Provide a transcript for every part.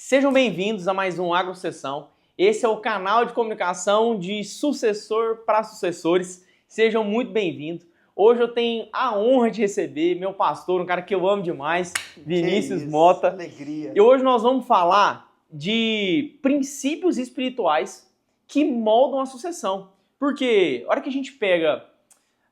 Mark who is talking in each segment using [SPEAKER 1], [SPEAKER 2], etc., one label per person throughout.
[SPEAKER 1] Sejam bem-vindos a mais um AgroSessão. Esse é o canal de comunicação de sucessor para sucessores. Sejam muito bem-vindos. Hoje eu tenho a honra de receber meu pastor, um cara que eu amo demais, Vinícius Mota.
[SPEAKER 2] Alegria.
[SPEAKER 1] E hoje nós vamos falar de princípios espirituais que moldam a sucessão. Porque a hora que a gente pega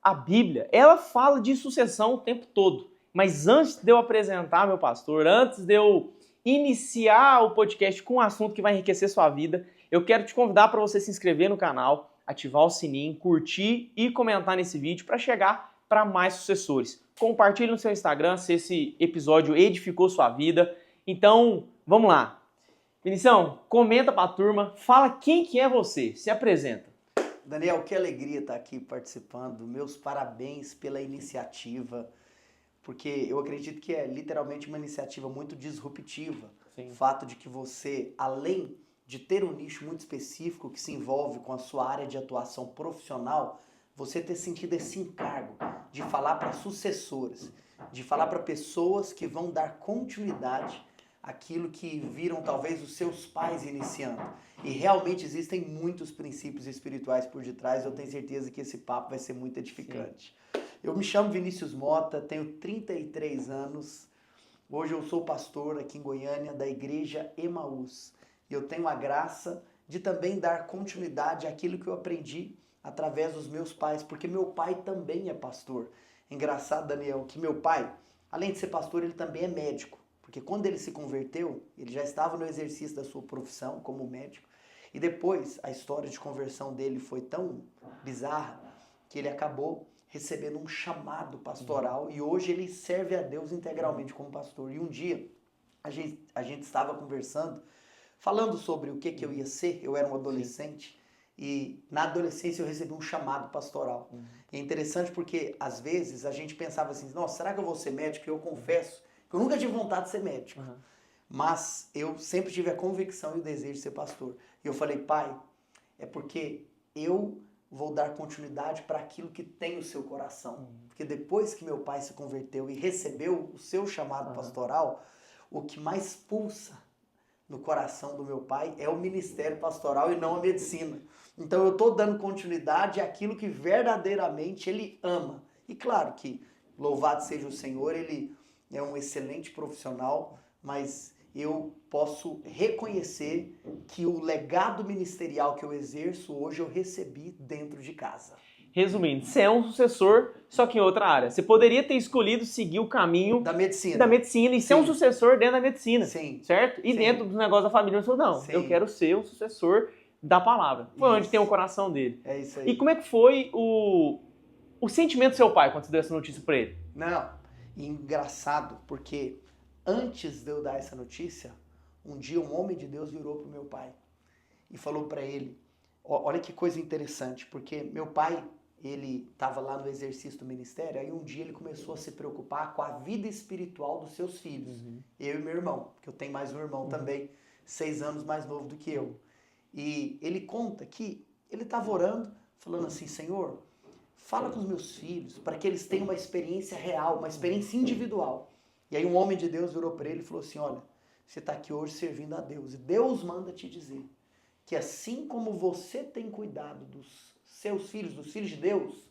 [SPEAKER 1] a Bíblia, ela fala de sucessão o tempo todo. Mas antes de eu apresentar meu pastor, antes de eu iniciar o podcast com um assunto que vai enriquecer sua vida, eu quero te convidar para você se inscrever no canal, ativar o sininho, curtir e comentar nesse vídeo para chegar para mais sucessores. Compartilhe no seu Instagram se esse episódio edificou sua vida. Então, vamos lá. Vinição, comenta para a turma, fala quem que é você, se apresenta.
[SPEAKER 2] Daniel, que alegria estar aqui participando. Meus parabéns pela iniciativa, porque eu acredito que é literalmente uma iniciativa muito disruptiva.
[SPEAKER 1] Sim.
[SPEAKER 2] O fato de que você, além de ter um nicho muito específico que se envolve com a sua área de atuação profissional, você ter sentido esse encargo de falar para sucessores, de falar para pessoas que vão dar continuidade àquilo que viram talvez os seus pais iniciando. E realmente existem muitos princípios espirituais por detrás, eu tenho certeza que esse papo vai ser muito edificante. Sim. Eu me chamo Vinícius Mota, tenho 33 anos, hoje eu sou pastor aqui em Goiânia da Igreja Emaús. E eu tenho a graça de também dar continuidade àquilo que eu aprendi através dos meus pais, porque meu pai também é pastor. Engraçado, Daniel, que meu pai, além de ser pastor, ele também é médico. Porque quando ele se converteu, ele já estava no exercício da sua profissão como médico. E depois, a história de conversão dele foi tão bizarra que ele acabou recebendo um chamado pastoral e hoje ele serve a Deus integralmente como pastor. E um dia, a gente estava conversando, falando sobre o que eu ia ser. Eu era um adolescente e na adolescência eu recebi um chamado pastoral. É interessante porque às vezes a gente pensava assim, nossa, será que eu vou ser médico? E eu confesso que eu nunca tive vontade de ser médico, mas eu sempre tive a convicção e o desejo de ser pastor. E eu falei, pai, é porque eu vou dar continuidade para aquilo que tem no seu coração. Porque depois que meu pai se converteu e recebeu o seu chamado pastoral, o que mais pulsa no coração do meu pai é o ministério pastoral e não a medicina. Então eu estou dando continuidade àquilo que verdadeiramente ele ama. E claro que, louvado seja o Senhor, ele é um excelente profissional, mas eu posso reconhecer que o legado ministerial que eu exerço hoje eu recebi dentro de casa.
[SPEAKER 1] Resumindo, você é um sucessor, só que em outra área. Você poderia ter escolhido seguir o caminho
[SPEAKER 2] da medicina
[SPEAKER 1] e ser um sucessor dentro da medicina,
[SPEAKER 2] Sim.
[SPEAKER 1] certo? E
[SPEAKER 2] Sim.
[SPEAKER 1] dentro do negócio da família, você falou, não,
[SPEAKER 2] Sim.
[SPEAKER 1] eu quero ser um sucessor da palavra. Foi onde tem o coração dele.
[SPEAKER 2] É isso aí.
[SPEAKER 1] E como é que foi o sentimento do seu pai quando você deu essa notícia pra ele?
[SPEAKER 2] Não, engraçado, porque antes de eu dar essa notícia, um dia um homem de Deus virou pro meu pai e falou para ele, olha que coisa interessante, porque meu pai, ele estava lá no exercício do ministério, aí um dia ele começou a se preocupar com a vida espiritual dos seus filhos, eu e meu irmão, porque eu tenho mais um irmão também, 6 anos mais novo do que eu. E ele conta que ele estava orando, falando assim, Senhor, fala com os meus filhos para que eles tenham uma experiência real, uma experiência individual. E aí um homem de Deus virou para ele e falou assim, olha, você está aqui hoje servindo a Deus e Deus manda te dizer que assim como você tem cuidado dos seus filhos, dos filhos de Deus,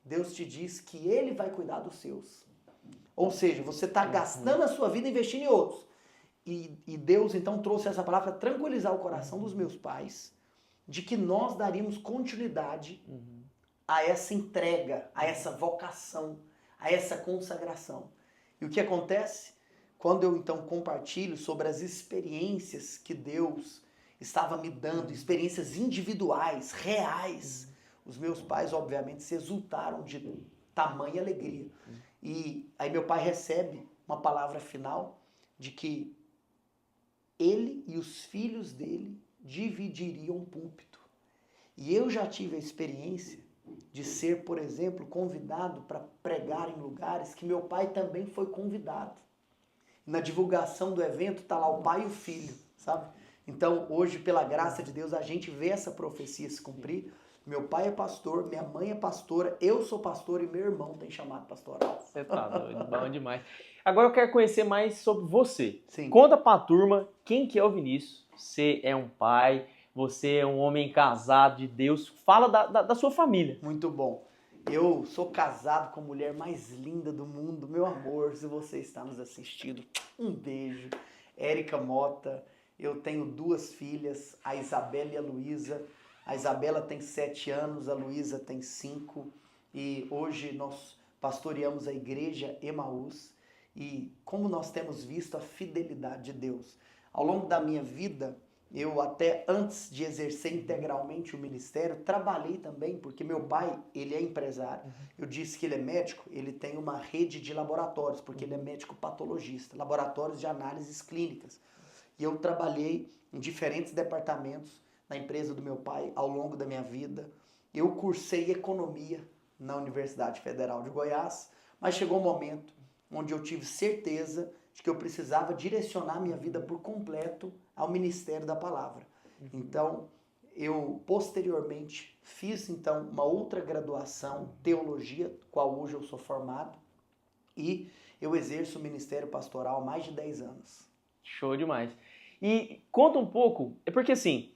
[SPEAKER 2] Deus te diz que Ele vai cuidar dos seus. Ou seja, você está gastando a sua vida investindo em outros. E Deus então trouxe essa palavra para tranquilizar o coração dos meus pais de que nós daríamos continuidade a essa entrega, a essa vocação, a essa consagração. E o que acontece? Quando eu então compartilho sobre as experiências que Deus estava me dando, experiências individuais, reais, os meus pais obviamente se exultaram de tamanha alegria. E aí meu pai recebe uma palavra final de que ele e os filhos dele dividiriam o púlpito. E eu já tive a experiência de ser, por exemplo, convidado para pregar em lugares que meu pai também foi convidado. Na divulgação do evento está lá o pai e o filho, sabe? Então, hoje, pela graça de Deus, a gente vê essa profecia se cumprir. Meu pai é pastor, minha mãe é pastora, eu sou pastor e meu irmão tem chamado pastoral.
[SPEAKER 1] Você tá doido, bom demais. Agora eu quero conhecer mais sobre você.
[SPEAKER 2] Sim.
[SPEAKER 1] Conta pra turma quem que é o Vinícius. Você é um pai, você é um homem casado de Deus. Fala da sua família.
[SPEAKER 2] Muito bom. Eu sou casado com a mulher mais linda do mundo, meu amor, se você está nos assistindo, um beijo. Érica Mota, eu tenho 2 filhas, a Isabela e a Luísa. A Isabela tem 7 anos, a Luísa tem 5. E hoje nós pastoreamos a igreja Emaús. E como nós temos visto a fidelidade de Deus. Ao longo da minha vida, eu até antes de exercer integralmente o ministério, trabalhei também, porque meu pai, ele é empresário. Eu disse que ele é médico, ele tem uma rede de laboratórios, porque ele é médico patologista, laboratórios de análises clínicas. E eu trabalhei em diferentes departamentos na empresa do meu pai ao longo da minha vida. Eu cursei economia na Universidade Federal de Goiás, mas chegou um momento onde eu tive certeza de que eu precisava direcionar minha vida por completo ao ministério da palavra. Então, eu posteriormente fiz então uma outra graduação, teologia, qual hoje eu sou formado, e eu exerço o ministério pastoral há mais de 10 anos.
[SPEAKER 1] Show demais. E conta um pouco, é porque assim,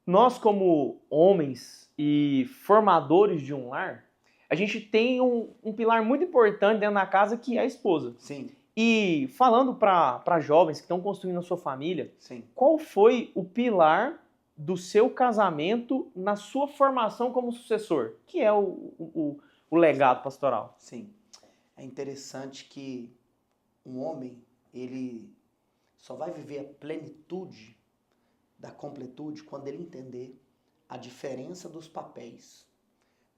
[SPEAKER 1] nós como homens e formadores de um lar, a gente tem um pilar muito importante dentro da casa que é a esposa.
[SPEAKER 2] Sim.
[SPEAKER 1] E falando para jovens que estão construindo a sua família,
[SPEAKER 2] Sim.
[SPEAKER 1] qual foi o pilar do seu casamento na sua formação como sucessor? Que é o legado pastoral?
[SPEAKER 2] Sim. É interessante que um homem, ele só vai viver a plenitude da completude quando ele entender a diferença dos papéis.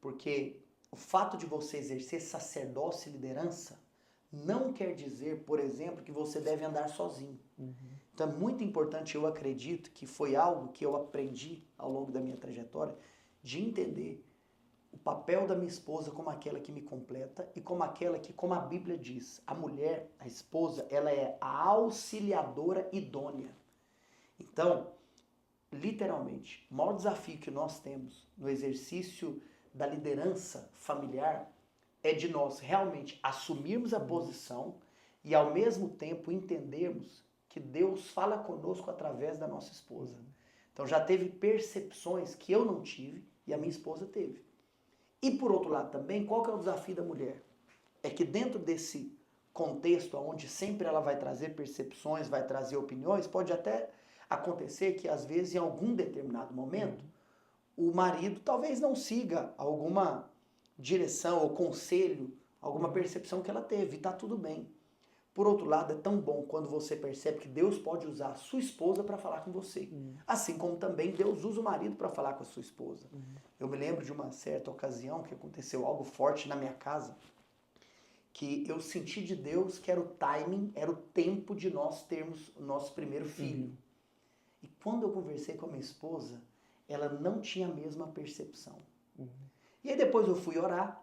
[SPEAKER 2] Porque o fato de você exercer sacerdócio e liderança não quer dizer, por exemplo, que você deve andar sozinho. Então é muito importante, eu acredito que foi algo que eu aprendi ao longo da minha trajetória, de entender o papel da minha esposa como aquela que me completa e como aquela que, como a Bíblia diz, a mulher, a esposa, ela é a auxiliadora idônea. Então, literalmente, o maior desafio que nós temos no exercício da liderança familiar é de nós realmente assumirmos a posição e ao mesmo tempo entendermos que Deus fala conosco através da nossa esposa. Então já teve percepções que eu não tive e a minha esposa teve. E por outro lado também, qual que é o desafio da mulher? É que dentro desse contexto onde sempre ela vai trazer percepções, vai trazer opiniões, pode até acontecer que às vezes em algum determinado momento o marido talvez não siga alguma direção ou conselho, alguma percepção que ela teve, e tá tudo bem. Por outro lado, é tão bom quando você percebe que Deus pode usar a sua esposa para falar com você. Assim como também Deus usa o marido para falar com a sua esposa. Eu me lembro de uma certa ocasião que aconteceu algo forte na minha casa, que eu senti de Deus que era o timing, era o tempo de nós termos o nosso primeiro filho. E quando eu conversei com a minha esposa, ela não tinha a mesma percepção. E aí depois eu fui orar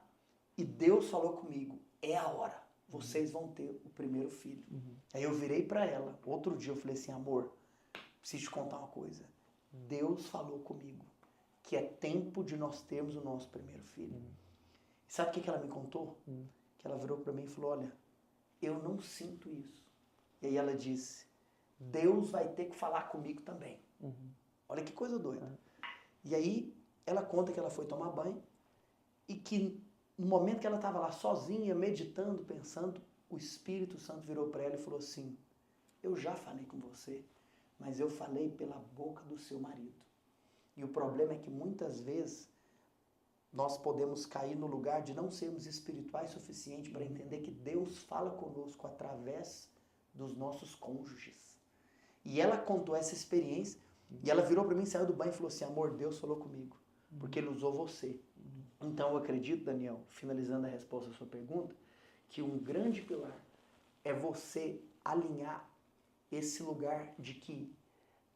[SPEAKER 2] e Deus falou comigo, é a hora, vocês vão ter o primeiro filho. Aí eu virei para ela, outro dia eu falei assim, amor, preciso te contar uma coisa. Deus falou comigo que é tempo de nós termos o nosso primeiro filho. E sabe o que ela me contou? Que ela virou para mim e falou, olha, eu não sinto isso. E aí ela disse, Deus vai ter que falar comigo também. Olha que coisa doida. E aí ela conta que ela foi tomar banho e que no momento que ela estava lá sozinha, meditando, pensando, o Espírito Santo virou para ela e falou assim, eu já falei com você, mas eu falei pela boca do seu marido. E o problema é que muitas vezes nós podemos cair no lugar de não sermos espirituais o suficiente para entender que Deus fala conosco através dos nossos cônjuges. E ela contou essa experiência e ela virou para mim, saiu do banho e falou assim, amor, Deus falou comigo, porque Ele usou você. Então eu acredito, Daniel, finalizando a resposta à sua pergunta, que um grande pilar é você alinhar esse lugar de que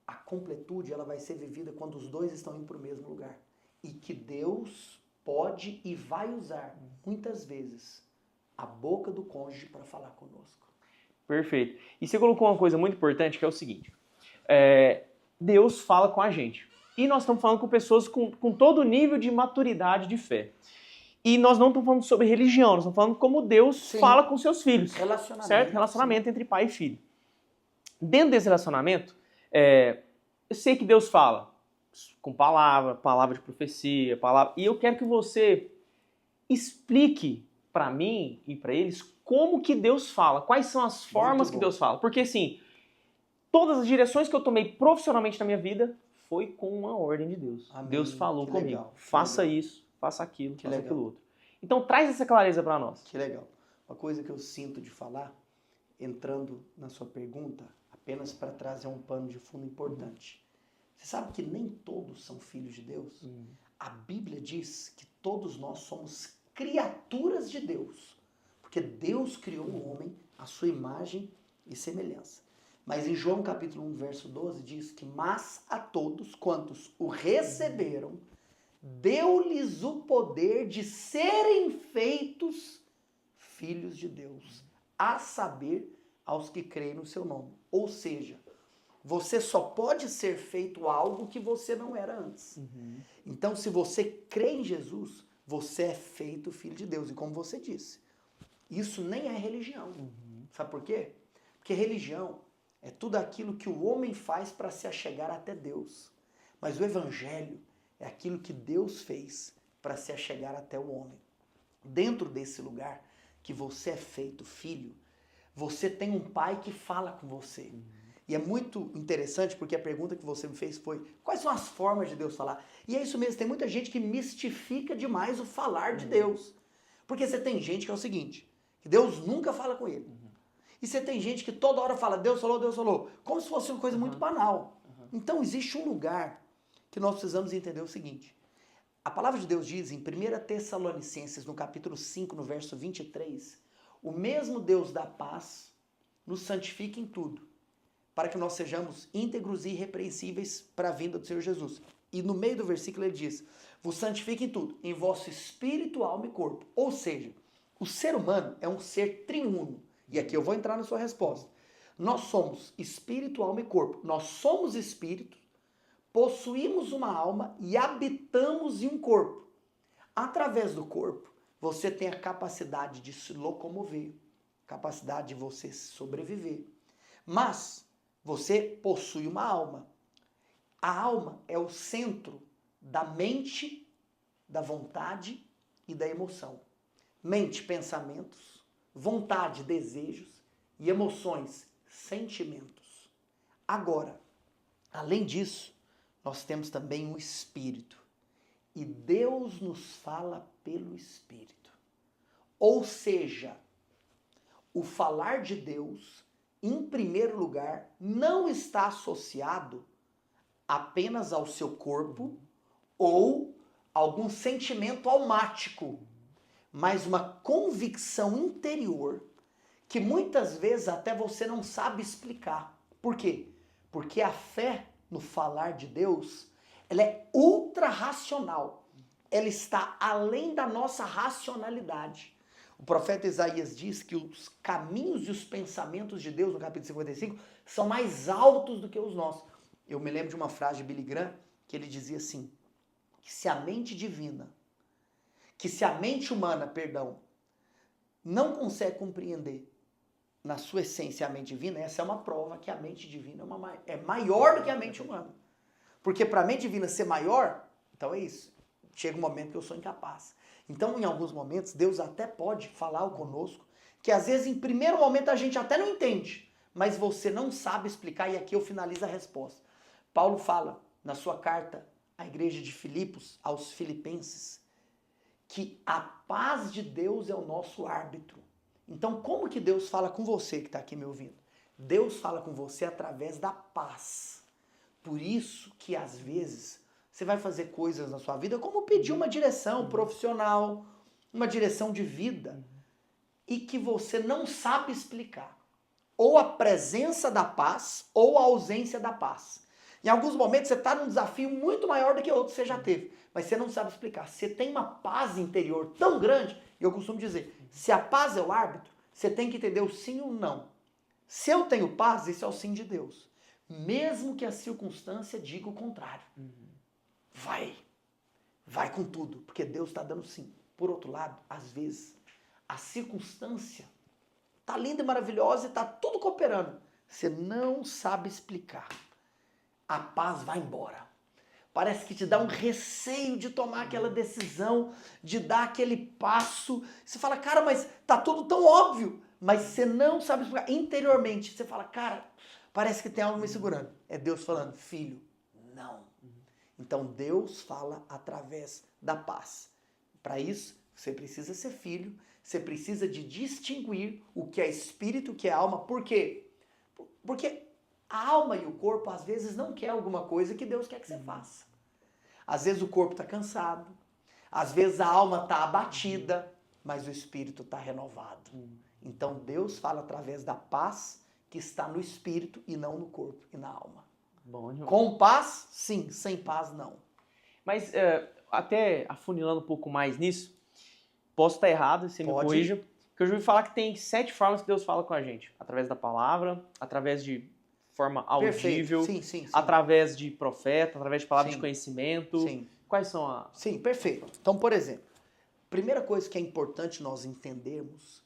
[SPEAKER 2] a completude ela vai ser vivida quando os dois estão indo para o mesmo lugar. E que Deus pode e vai usar, muitas vezes, a boca do cônjuge para falar conosco.
[SPEAKER 1] Perfeito. E você colocou uma coisa muito importante que é o seguinte, Deus fala com a gente. E nós estamos falando com pessoas com todo nível de maturidade de fé. E nós não estamos falando sobre religião, nós estamos falando como Deus fala com seus filhos.
[SPEAKER 2] Relacionamento.
[SPEAKER 1] Certo? Relacionamento entre pai e filho. Dentro desse relacionamento, eu sei que Deus fala com palavra de profecia, palavra. E eu quero que você explique para mim e para eles como que Deus fala, quais são as formas que Deus fala. Porque assim, todas as direções que eu tomei profissionalmente na minha vida foi com uma ordem de Deus.
[SPEAKER 2] Amém.
[SPEAKER 1] Deus falou
[SPEAKER 2] Que
[SPEAKER 1] comigo,
[SPEAKER 2] legal.
[SPEAKER 1] faça isso, faça aquilo,
[SPEAKER 2] Que
[SPEAKER 1] faça
[SPEAKER 2] legal.
[SPEAKER 1] aquilo outro. Então traz essa clareza para nós.
[SPEAKER 2] Que legal. Uma coisa que eu sinto de falar, entrando na sua pergunta, apenas para trazer um pano de fundo importante. Você sabe que nem todos são filhos de Deus? A Bíblia diz que todos nós somos criaturas de Deus. Porque Deus criou o homem à sua imagem e semelhança. Mas em João capítulo 1, verso 12, diz que mas a todos quantos o receberam, deu-lhes o poder de serem feitos filhos de Deus, a saber, aos que creem no seu nome. Ou seja, você só pode ser feito algo que você não era antes. Então, se você crê em Jesus, você é feito filho de Deus. E como você disse, isso nem é religião. Sabe por quê? Porque religião é tudo aquilo que o homem faz para se achegar até Deus. Mas o evangelho é aquilo que Deus fez para se achegar até o homem. Dentro desse lugar que você é feito filho, você tem um pai que fala com você. E é muito interessante porque a pergunta que você me fez foi: quais são as formas de Deus falar? E é isso mesmo, tem muita gente que mistifica demais o falar de Deus. Porque você tem gente que é o seguinte, que Deus nunca fala com ele. E você tem gente que toda hora fala, Deus falou, como se fosse uma coisa muito banal. Então existe um lugar que nós precisamos entender o seguinte. A palavra de Deus diz em 1 Tessalonicenses, no capítulo 5, no verso 23, o mesmo Deus da paz nos santifica em tudo, para que nós sejamos íntegros e irrepreensíveis para a vinda do Senhor Jesus. E no meio do versículo ele diz, vos santifica em tudo, em vosso espírito, alma e corpo. Ou seja, o ser humano é um ser triuno. E aqui eu vou entrar na sua resposta. Nós somos espírito, alma e corpo. Nós somos espírito, possuímos uma alma e habitamos em um corpo. Através do corpo, você tem a capacidade de se locomover, capacidade de você sobreviver. Mas você possui uma alma. A alma é o centro da mente, da vontade e da emoção. Mente, pensamentos, vontade, desejos e emoções, sentimentos. Agora, além disso, nós temos também um espírito. E Deus nos fala pelo espírito. Ou seja, o falar de Deus, em primeiro lugar, não está associado apenas ao seu corpo ou algum sentimento almático, mas uma convicção interior que muitas vezes até você não sabe explicar. Por quê? Porque a fé no falar de Deus, ela é ultra racional. Ela está além da nossa racionalidade. O profeta Isaías diz que os caminhos e os pensamentos de Deus, no capítulo 55, são mais altos do que os nossos. Eu me lembro de uma frase de Billy Graham, que ele dizia assim, que se a mente humana, não consegue compreender na sua essência a mente divina, essa é uma prova que a mente divina é maior do que a mente humana. Porque para a mente divina ser maior, então é isso. Chega um momento que eu sou incapaz. Então, em alguns momentos, Deus até pode falar conosco, que às vezes, em primeiro momento, a gente até não entende, mas você não sabe explicar, e aqui eu finalizo a resposta. Paulo fala, na sua carta à igreja de Filipos, aos filipenses, que a paz de Deus é o nosso árbitro. Então, como que Deus fala com você que está aqui me ouvindo? Deus fala com você através da paz. Por isso que, às vezes, você vai fazer coisas na sua vida, como pedir uma direção profissional, uma direção de vida, e que você não sabe explicar. Ou a presença da paz, ou a ausência da paz. Em alguns momentos você está num desafio muito maior do que outro que você já teve, mas você não sabe explicar. Você tem uma paz interior tão grande, e eu costumo dizer, se a paz é o árbitro, você tem que entender o sim ou o não. Se eu tenho paz, isso é o sim de Deus. Mesmo que a circunstância diga o contrário. vai com tudo, porque Deus está dando sim. Por outro lado, às vezes, a circunstância tá linda e maravilhosa e tá tudo cooperando. Você não sabe explicar. A paz vai embora. Parece que te dá um receio de tomar aquela decisão, de dar aquele passo. Você fala, cara, mas tá tudo tão óbvio. Mas você não sabe explicar. Interiormente, você fala, cara, parece que tem algo me segurando. É Deus falando, filho, não. Então Deus fala através da paz. Para isso, você precisa ser filho, você precisa de distinguir o que é espírito, o que é alma. Por quê? Porque a alma e o corpo, às vezes, não quer alguma coisa que Deus quer que você faça. Às vezes o corpo está cansado, às vezes a alma está abatida, mas o espírito está renovado. Então Deus fala através da paz que está no espírito e não no corpo e na alma.
[SPEAKER 1] Bom,
[SPEAKER 2] Com paz, sim. Sem paz, não.
[SPEAKER 1] Mas até afunilando um pouco mais nisso, posso estar errado, você me corrija, porque eu já ouvi falar que tem 7 formas que Deus fala com a gente. Através da palavra, através de forma audível,
[SPEAKER 2] sim.
[SPEAKER 1] através de profeta, através de palavra
[SPEAKER 2] Sim.
[SPEAKER 1] de conhecimento.
[SPEAKER 2] Sim.
[SPEAKER 1] Quais são as...
[SPEAKER 2] Sim, perfeito. Então, por exemplo, primeira coisa que é importante nós entendermos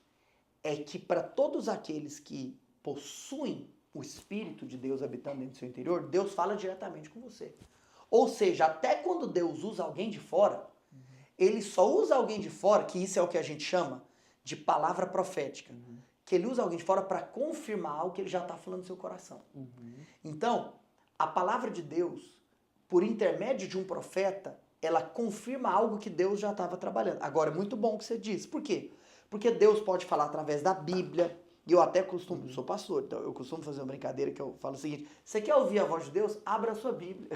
[SPEAKER 2] é que para todos aqueles que possuem o Espírito de Deus habitando dentro do seu interior, Deus fala diretamente com você. Ou seja, até quando Deus usa alguém de fora, ele só usa alguém de fora, que isso é o que a gente chama de palavra profética, que ele usa alguém de fora para confirmar algo que ele já está falando no seu coração. Então, a palavra de Deus, por intermédio de um profeta, ela confirma algo que Deus já estava trabalhando. Agora, é muito bom o que você disse. Por quê? Porque Deus pode falar através da Bíblia. E eu até costumo, eu sou pastor, então eu costumo fazer uma brincadeira que eu falo o seguinte: você quer ouvir a voz de Deus? Abra a sua Bíblia.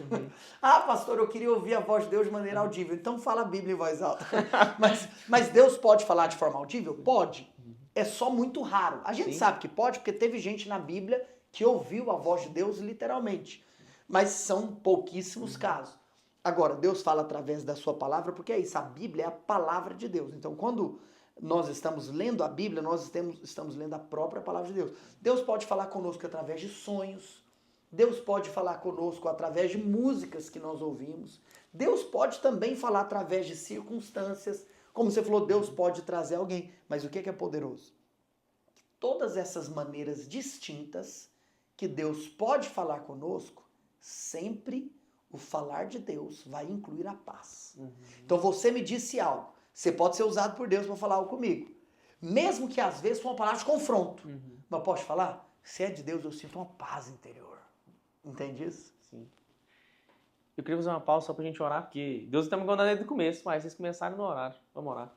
[SPEAKER 2] Ah, pastor, eu queria ouvir a voz de Deus de maneira audível. Então fala a Bíblia em voz alta. mas Deus pode falar de forma audível? Pode. É só muito raro. A gente sabe que pode, porque teve gente na Bíblia que ouviu a voz de Deus literalmente. Mas são pouquíssimos casos. Agora, Deus fala através da sua palavra, porque é isso, a Bíblia é a palavra de Deus. Então, quando nós estamos lendo a Bíblia, nós estamos lendo a própria palavra de Deus. Deus pode falar conosco através de sonhos. Deus pode falar conosco através de músicas que nós ouvimos. Deus pode também falar através de circunstâncias. Como você falou, Deus pode trazer alguém. Mas o que é poderoso? Todas essas maneiras distintas que Deus pode falar conosco, sempre o falar de Deus vai incluir a paz. Então você me disse algo. Você pode ser usado por Deus para falar algo comigo. Mesmo que às vezes for uma palavra de confronto. Mas posso falar? Se é de Deus, eu sinto uma paz interior. Entende isso?
[SPEAKER 1] Sim. Eu queria fazer uma pausa só pra gente orar, porque Deus está me mandando desde o começo, mas vocês começaram no horário. Vamos orar.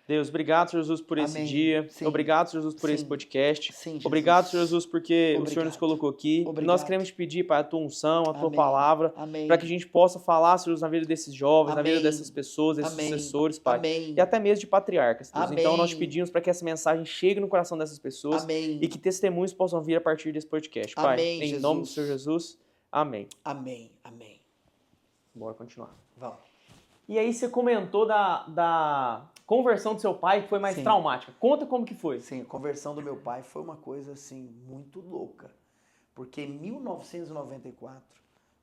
[SPEAKER 1] Deus, obrigado, Senhor Jesus, por esse dia.
[SPEAKER 2] Sim.
[SPEAKER 1] Obrigado, Senhor Jesus, por esse podcast.
[SPEAKER 2] Sim, Jesus.
[SPEAKER 1] Obrigado, Senhor Jesus, porque o Senhor nos colocou aqui.
[SPEAKER 2] Obrigado.
[SPEAKER 1] Nós queremos te pedir, Pai, a tua unção, a tua
[SPEAKER 2] Amém.
[SPEAKER 1] palavra,
[SPEAKER 2] Amém.
[SPEAKER 1] para que a gente possa falar, Senhor Jesus, na vida desses jovens, na vida
[SPEAKER 2] Amém.
[SPEAKER 1] dessas pessoas, desses
[SPEAKER 2] Amém.
[SPEAKER 1] sucessores, Pai.
[SPEAKER 2] Amém.
[SPEAKER 1] E até mesmo de patriarcas, Deus.
[SPEAKER 2] Amém.
[SPEAKER 1] Então nós te pedimos para que essa mensagem chegue no coração dessas pessoas.
[SPEAKER 2] Amém.
[SPEAKER 1] E que testemunhos possam vir a partir desse podcast, Pai.
[SPEAKER 2] Amém,
[SPEAKER 1] Em
[SPEAKER 2] Jesus.
[SPEAKER 1] nome do Senhor Jesus. Amém.
[SPEAKER 2] Amém. Amém.
[SPEAKER 1] Bora continuar.
[SPEAKER 2] Vamos.
[SPEAKER 1] E aí você comentou da conversão do seu pai, que foi mais
[SPEAKER 2] Sim.
[SPEAKER 1] traumática. Conta como que foi.
[SPEAKER 2] Sim, a conversão do meu pai foi uma coisa assim muito louca. Porque em 1994,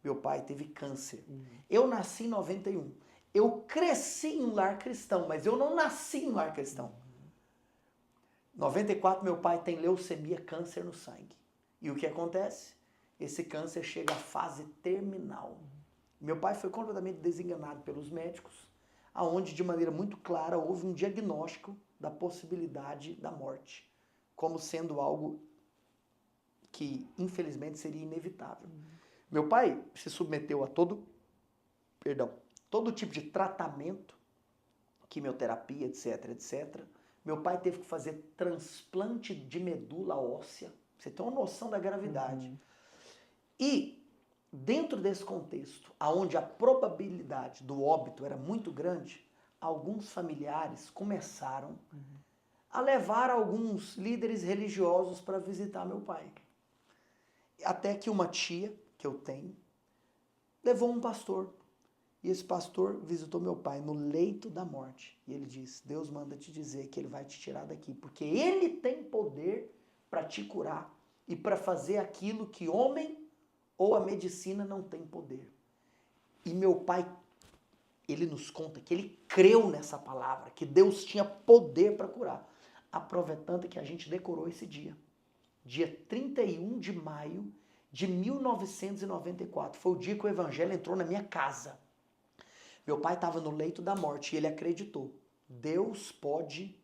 [SPEAKER 2] meu pai teve câncer. Eu nasci em 91. Eu cresci em um lar cristão, mas eu não nasci em um lar cristão. Em 94, meu pai tem leucemia, câncer no sangue. E o que acontece? Esse câncer chega à fase terminal. Meu pai foi completamente desenganado pelos médicos, aonde de maneira muito clara houve um diagnóstico da possibilidade da morte, como sendo algo que infelizmente seria inevitável. Meu pai se submeteu a todo tipo de tratamento, quimioterapia, etc. Meu pai teve que fazer transplante de medula óssea. Você tem uma noção da gravidade. E dentro desse contexto, onde a probabilidade do óbito era muito grande, alguns familiares começaram a levar alguns líderes religiosos para visitar meu pai. Até que uma tia que eu tenho levou um pastor. E esse pastor visitou meu pai no leito da morte. E ele disse: Deus manda te dizer que ele vai te tirar daqui, porque ele tem poder para te curar e para fazer aquilo que homem ou a medicina não tem poder. E meu pai, ele nos conta que ele creu nessa palavra, que Deus tinha poder para curar. A prova é tanta que a gente decorou esse dia. Dia 31 de maio de 1994. Foi o dia que o evangelho entrou na minha casa. Meu pai estava no leito da morte e ele acreditou. Deus pode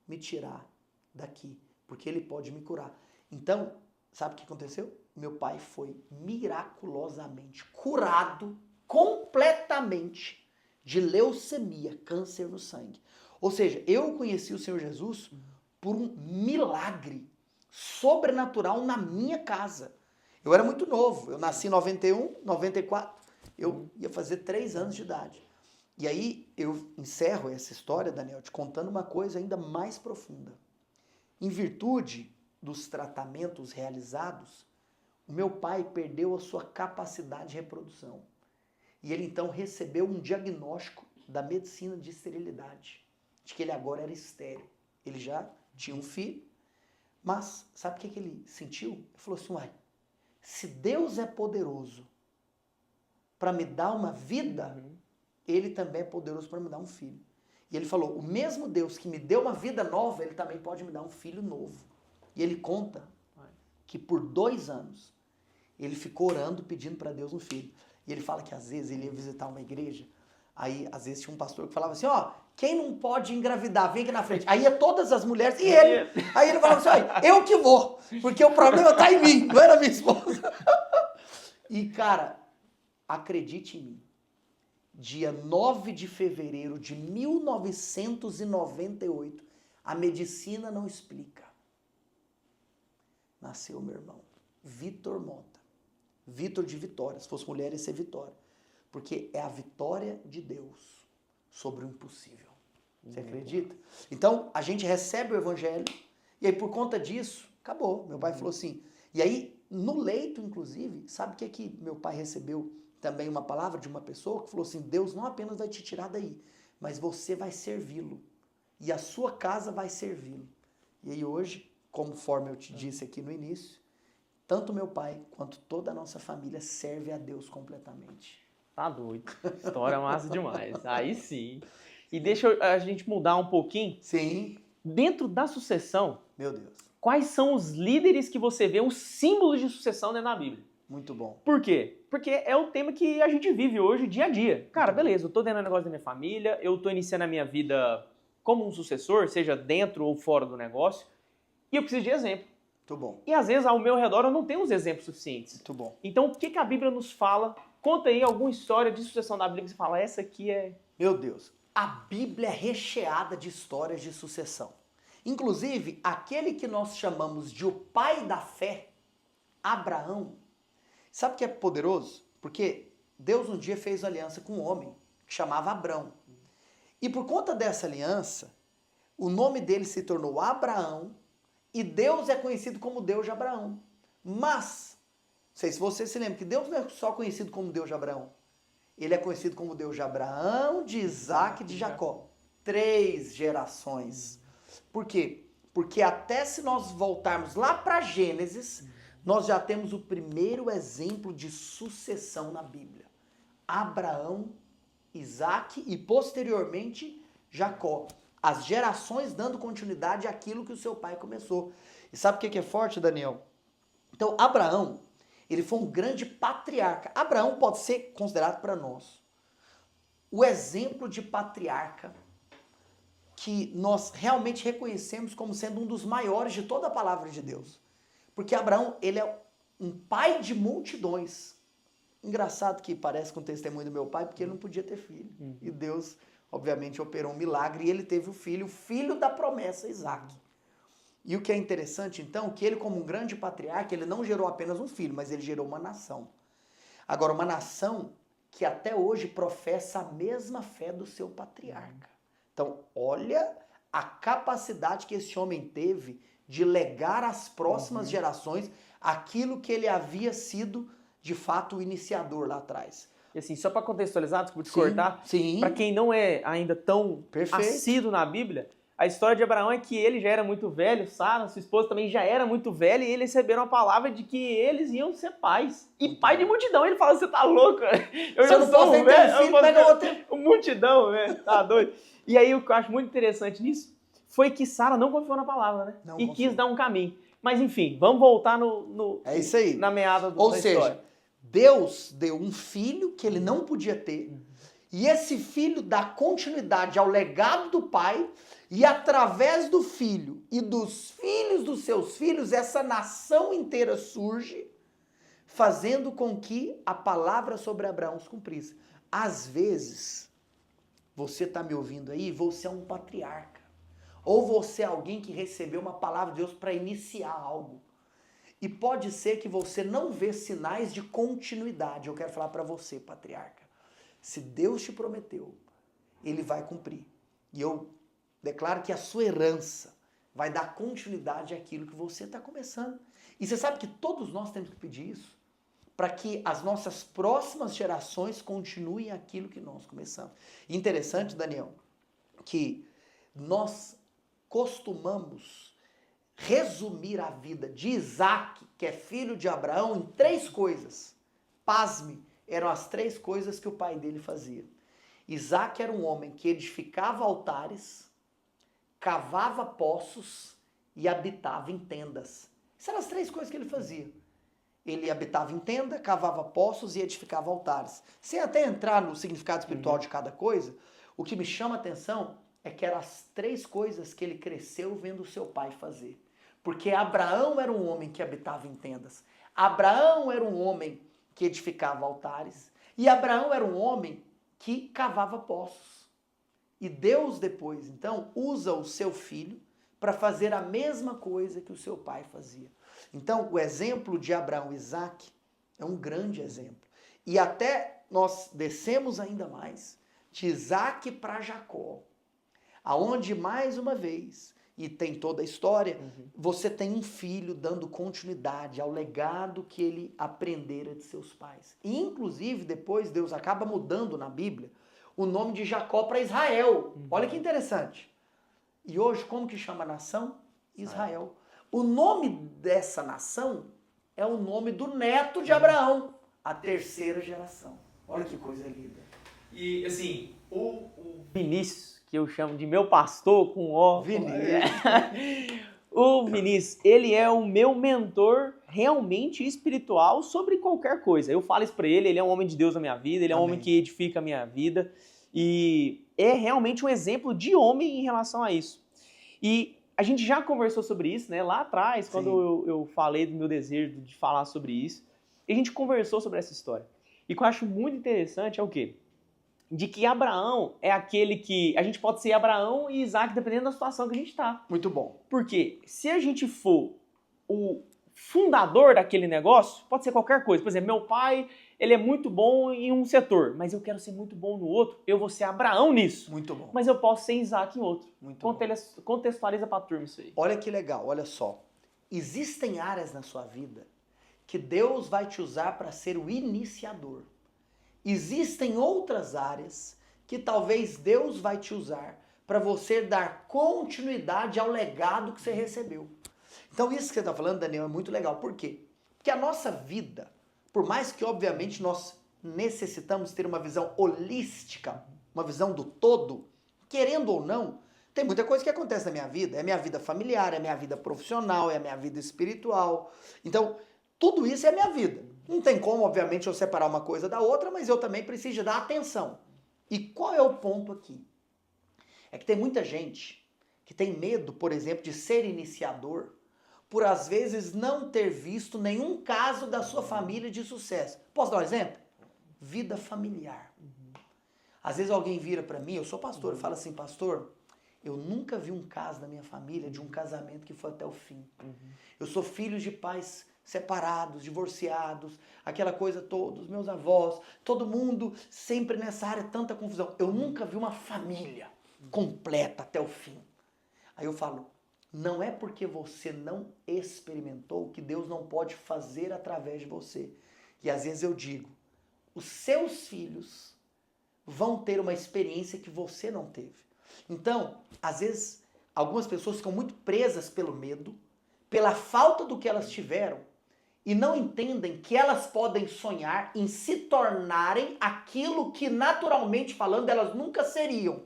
[SPEAKER 2] me tirar daqui, porque ele pode me curar. Então, sabe o que aconteceu? Meu pai foi miraculosamente curado completamente de leucemia, câncer no sangue. Ou seja, eu conheci o Senhor Jesus por um milagre sobrenatural na minha casa. Eu era muito novo, eu nasci em 91, 94, eu ia fazer 3 anos de idade. E aí eu encerro essa história, Daniel, te contando uma coisa ainda mais profunda. Em virtude dos tratamentos realizados, o meu pai perdeu a sua capacidade de reprodução. E ele então recebeu um diagnóstico da medicina de esterilidade, de que ele agora era estéril. Ele já tinha um filho, mas sabe o que ele sentiu? Ele falou assim, uai, se Deus é poderoso para me dar uma vida, ele também é poderoso para me dar um filho. E ele falou, o mesmo Deus que me deu uma vida nova, ele também pode me dar um filho novo. E ele conta que por 2 anos ele ficou orando, pedindo para Deus um filho. E ele fala que às vezes ele ia visitar uma igreja, aí às vezes tinha um pastor que falava assim, ó, quem não pode engravidar, vem aqui na frente. Aí ia todas as mulheres, e ele. Aí ele falava assim, olha, eu que vou, porque o problema tá em mim, não era minha esposa. E cara, acredite em mim, dia 9 de fevereiro de 1998, a medicina não explica. Nasceu meu irmão, Vitor Mota. Vitor de Vitória, se fosse mulher ia ser Vitória. Porque é a vitória de Deus sobre o impossível. Você acredita? Então, a gente recebe o evangelho e aí por conta disso, acabou. Meu pai falou assim. E aí, no leito, inclusive, sabe o que meu pai recebeu também uma palavra de uma pessoa que falou assim, Deus não apenas vai te tirar daí, mas você vai servi-lo. E a sua casa vai servi-lo. E aí hoje, conforme eu te disse aqui no início, tanto meu pai quanto toda a nossa família serve a Deus completamente.
[SPEAKER 1] Tá doido. História massa demais. Aí sim. E deixa a gente mudar um pouquinho.
[SPEAKER 2] Sim.
[SPEAKER 1] Dentro da sucessão,
[SPEAKER 2] Meu Deus.
[SPEAKER 1] quais são os líderes que você vê, os símbolos de sucessão dentro da Bíblia?
[SPEAKER 2] Muito bom.
[SPEAKER 1] Por quê? Porque é o tema que a gente vive hoje, dia a dia. Cara, beleza, eu tô dentro do negócio da minha família, eu tô iniciando a minha vida como um sucessor, seja dentro ou fora do negócio, e eu preciso de exemplo.
[SPEAKER 2] Muito bom.
[SPEAKER 1] E às vezes ao meu redor eu não tenho os exemplos suficientes.
[SPEAKER 2] Muito bom.
[SPEAKER 1] Então o que a Bíblia nos fala? Conta aí alguma história de sucessão da Bíblia que você fala, essa aqui é...
[SPEAKER 2] Meu Deus, a Bíblia é recheada de histórias de sucessão. Inclusive, aquele que nós chamamos de o pai da fé, Abraão, sabe o que é poderoso? Porque Deus um dia fez uma aliança com um homem que chamava Abrão. E por conta dessa aliança, o nome dele se tornou Abraão e Deus é conhecido como Deus de Abraão. Mas, não sei se você se lembra, que Deus não é só conhecido como Deus de Abraão. Ele é conhecido como Deus de Abraão, de Isaac e de Jacó. 3 gerações. Por quê? Porque até se nós voltarmos lá para Gênesis, nós já temos o primeiro exemplo de sucessão na Bíblia. Abraão, Isaac e posteriormente Jacó. As gerações dando continuidade àquilo que o seu pai começou. E sabe o que é forte, Daniel? Então, Abraão, ele foi um grande patriarca. Abraão pode ser considerado para nós o exemplo de patriarca que nós realmente reconhecemos como sendo um dos maiores de toda a palavra de Deus. Porque Abraão, ele é um pai de multidões. Engraçado que parece com o testemunho do meu pai, porque ele não podia ter filho. E Deus, obviamente, operou um milagre e ele teve o filho da promessa, Isaac. E o que é interessante, então, que ele, como um grande patriarca, ele não gerou apenas um filho, mas ele gerou uma nação. Agora, uma nação que até hoje professa a mesma fé do seu patriarca. Então, olha a capacidade que esse homem teve de legar às próximas gerações aquilo que ele havia sido, de fato, o iniciador lá atrás.
[SPEAKER 1] E assim, só para contextualizar, desculpa te cortar,
[SPEAKER 2] Sim.
[SPEAKER 1] para quem não é ainda tão
[SPEAKER 2] Perfeito.
[SPEAKER 1] assíduo na Bíblia, A história de Abraão é que ele já era muito velho, Sara, sua esposa, também já era muito velha, e eles receberam a palavra de que eles iam ser pais. E pai de multidão. Ele fala, você tá louco? Eu
[SPEAKER 2] já sou um velho, filho, pega outro.
[SPEAKER 1] Multidão, velho, tá doido? E aí o que eu acho muito interessante nisso foi que Sara não confiou na palavra, né?
[SPEAKER 2] Não
[SPEAKER 1] e
[SPEAKER 2] confiou.
[SPEAKER 1] quis dar um caminho. Mas enfim, vamos voltar
[SPEAKER 2] é isso aí.
[SPEAKER 1] na meada da
[SPEAKER 2] Ou seja,
[SPEAKER 1] história.
[SPEAKER 2] Deus deu um filho que ele não podia ter, e esse filho dá continuidade ao legado do pai, e através do filho e dos filhos dos seus filhos, essa nação inteira surge, fazendo com que a palavra sobre Abraão se cumprisse. Às vezes, você está me ouvindo aí, você é um patriarca, ou você é alguém que recebeu uma palavra de Deus para iniciar algo. E pode ser que você não vê sinais de continuidade. Eu quero falar para você, patriarca. Se Deus te prometeu, Ele vai cumprir. E eu declaro que a sua herança vai dar continuidade àquilo que você está começando. E você sabe que todos nós temos que pedir isso para que as nossas próximas gerações continuem aquilo que nós começamos. E interessante, Daniel, que nós costumamos resumir a vida de Isaac, que é filho de Abraão, em 3 coisas. Pasme, eram as 3 coisas que o pai dele fazia. Isaac era um homem que edificava altares, cavava poços e habitava em tendas. Essas eram as 3 coisas que ele fazia. Ele habitava em tenda, cavava poços e edificava altares. Sem até entrar no significado espiritual de cada coisa, o que me chama a atenção é que eram as 3 coisas que ele cresceu vendo o seu pai fazer. Porque Abraão era um homem que habitava em tendas. Abraão era um homem que edificava altares. E Abraão era um homem que cavava poços. E Deus depois, então, usa o seu filho para fazer a mesma coisa que o seu pai fazia. Então, o exemplo de Abraão e Isaac é um grande exemplo. E até nós descemos ainda mais de Isaac para Jacó, aonde mais uma vez, e tem toda a história, você tem um filho dando continuidade ao legado que ele aprendera de seus pais. E inclusive depois Deus acaba mudando na Bíblia o nome de Jacó para Israel. Olha que interessante. E hoje como que chama a nação? Israel. O nome dessa nação é o nome do neto de Abraão, a 3ª geração. Olha que coisa linda.
[SPEAKER 1] E assim, o Vinícius, que eu chamo de meu pastor com O. O Vinícius, ele é o meu mentor realmente espiritual sobre qualquer coisa. Eu falo isso pra ele, ele é um homem de Deus na minha vida, ele é um homem que edifica a minha vida. E é realmente um exemplo de homem em relação a isso. E a gente já conversou sobre isso, né? Lá atrás, quando eu falei do meu desejo de falar sobre isso. E a gente conversou sobre essa história. E o que eu acho muito interessante é o quê? De que Abraão é aquele que... A gente pode ser Abraão e Isaac, dependendo da situação que a gente está.
[SPEAKER 2] Muito bom.
[SPEAKER 1] Porque se a gente for o fundador daquele negócio, pode ser qualquer coisa. Por exemplo, meu pai, ele é muito bom em um setor, mas eu quero ser muito bom no outro, eu vou ser Abraão nisso.
[SPEAKER 2] Muito bom.
[SPEAKER 1] Mas eu posso ser Isaac em outro.
[SPEAKER 2] Muito bom.
[SPEAKER 1] Contextualiza pra turma isso aí.
[SPEAKER 2] Olha que legal, olha só. Existem áreas na sua vida que Deus vai te usar para ser o iniciador. Existem outras áreas que talvez Deus vai te usar para você dar continuidade ao legado que você recebeu. Então isso que você está falando, Daniel, é muito legal. Por quê? Porque a nossa vida, por mais que obviamente nós necessitamos ter uma visão holística, uma visão do todo, querendo ou não, tem muita coisa que acontece na minha vida. É minha vida familiar, é minha vida profissional, é minha vida espiritual. Então, tudo isso é minha vida. Não tem como, obviamente, eu separar uma coisa da outra, mas eu também preciso dar atenção. E qual é o ponto aqui? É que tem muita gente que tem medo, por exemplo, de ser iniciador, por às vezes não ter visto nenhum caso da sua família de sucesso. Posso dar um exemplo? Vida familiar. Às vezes alguém vira para mim, eu sou pastor, e fala assim, pastor, eu nunca vi um caso da minha família de um casamento que foi até o fim. Eu sou filho de pais separados, divorciados, aquela coisa toda, os meus avós, todo mundo sempre nessa área, tanta confusão. Eu nunca vi uma família completa até o fim. Aí eu falo, não é porque você não experimentou que Deus não pode fazer através de você. E às vezes eu digo, os seus filhos vão ter uma experiência que você não teve. Então, às vezes, algumas pessoas ficam muito presas pelo medo, pela falta do que elas tiveram, e não entendem que elas podem sonhar em se tornarem aquilo que, naturalmente falando, elas nunca seriam.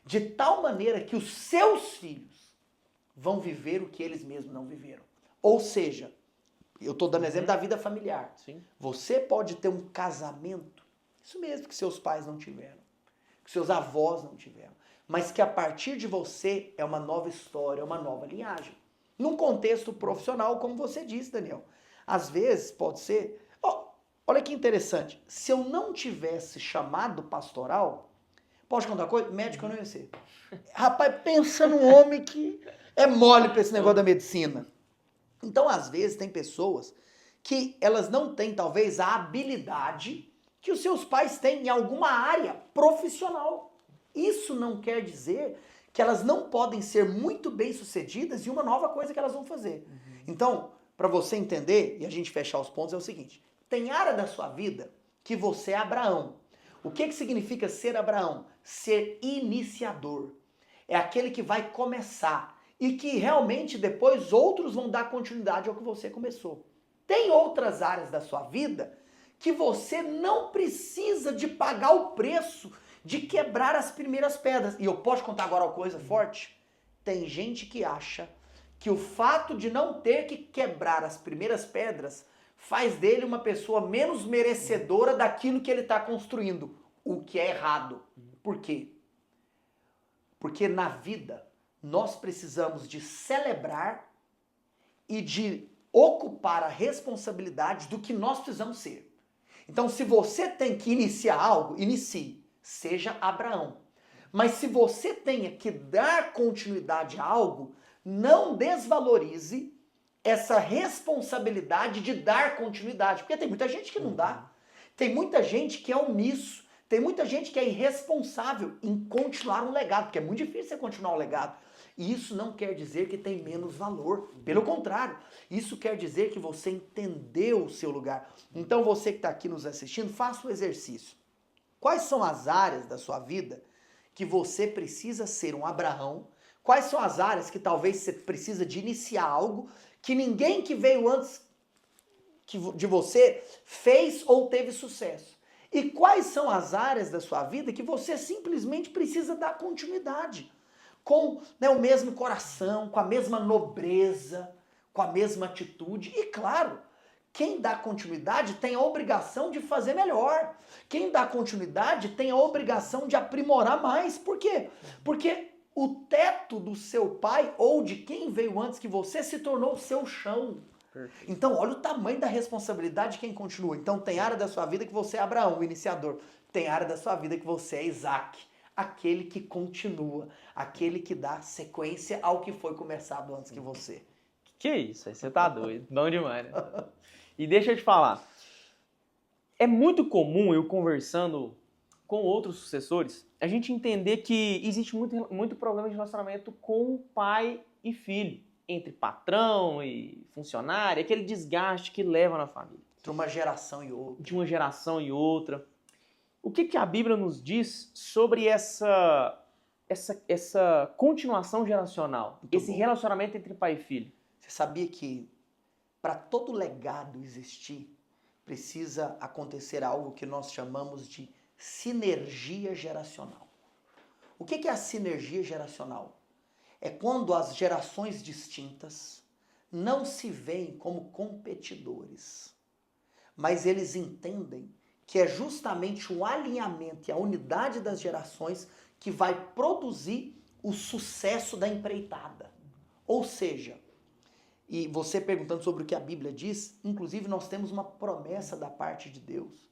[SPEAKER 2] De tal maneira que os seus filhos vão viver o que eles mesmos não viveram. Ou seja, eu estou dando exemplo da vida familiar.
[SPEAKER 1] Sim.
[SPEAKER 2] Você pode ter um casamento, isso mesmo, que seus pais não tiveram, que seus avós não tiveram, mas que a partir de você é uma nova história, uma nova linhagem. Num contexto profissional, como você disse, Daniel. Às vezes pode ser... olha que interessante. Se eu não tivesse chamado pastoral, pode contar uma coisa? Médico eu não ia ser. Rapaz, pensa num homem que é mole para esse negócio da medicina. Então, às vezes, tem pessoas que elas não têm, talvez, a habilidade que os seus pais têm em alguma área profissional. Isso não quer dizer que elas não podem ser muito bem-sucedidas em uma nova coisa que elas vão fazer. Então, para você entender e a gente fechar os pontos, é o seguinte. Tem área da sua vida que você é Abraão. O que significa ser Abraão? Ser iniciador. É aquele que vai começar e que realmente depois outros vão dar continuidade ao que você começou. Tem outras áreas da sua vida que você não precisa de pagar o preço de quebrar as primeiras pedras. E eu posso contar agora uma coisa forte? Tem gente que acha que o fato de não ter que quebrar as primeiras pedras faz dele uma pessoa menos merecedora daquilo que ele está construindo, o que é errado. Por quê? Porque na vida nós precisamos de celebrar e de ocupar a responsabilidade do que nós precisamos ser. Então, se você tem que iniciar algo, inicie. Seja Abraão. Mas se você tenha que dar continuidade a algo, não desvalorize essa responsabilidade de dar continuidade. Porque tem muita gente que não dá. Tem muita gente que é omisso. Tem muita gente que é irresponsável em continuar um legado. Porque é muito difícil você continuar um legado. E isso não quer dizer que tem menos valor. Pelo contrário, isso quer dizer que você entendeu o seu lugar. Então você que está aqui nos assistindo, faça o exercício. Quais são as áreas da sua vida que você precisa ser um Abraão? Quais são as áreas que talvez você precisa de iniciar algo que ninguém que veio antes de você fez ou teve sucesso? E quais são as áreas da sua vida que você simplesmente precisa dar continuidade? Com o mesmo coração, com a mesma nobreza, com a mesma atitude. E claro, quem dá continuidade tem a obrigação de fazer melhor. Quem dá continuidade tem a obrigação de aprimorar mais. Por quê? Porque o teto do seu pai ou de quem veio antes que você se tornou o seu chão. Perfeito. Então, olha o tamanho da responsabilidade de quem continua. Então, tem área da sua vida que você é Abraão, o iniciador. Tem área da sua vida que você é Isaac, aquele que continua, aquele que dá sequência ao que foi começado antes que você.
[SPEAKER 1] Que isso? Aí você tá doido. Bom demais, né? E deixa eu te falar, é muito comum eu conversando com outros sucessores, a gente entender que existe muito problema de relacionamento com pai e filho, entre patrão e funcionário, aquele desgaste que leva na família.
[SPEAKER 2] De uma geração e outra.
[SPEAKER 1] De uma geração e outra. O que a Bíblia nos diz sobre essa continuação geracional, esse relacionamento entre pai e filho?
[SPEAKER 2] Você sabia que para todo legado existir, precisa acontecer algo que nós chamamos de sinergia geracional. O que é a sinergia geracional? É quando as gerações distintas não se veem como competidores, mas eles entendem que é justamente o alinhamento e a unidade das gerações que vai produzir o sucesso da empreitada. Ou seja, e você perguntando sobre o que a Bíblia diz, inclusive nós temos uma promessa da parte de Deus,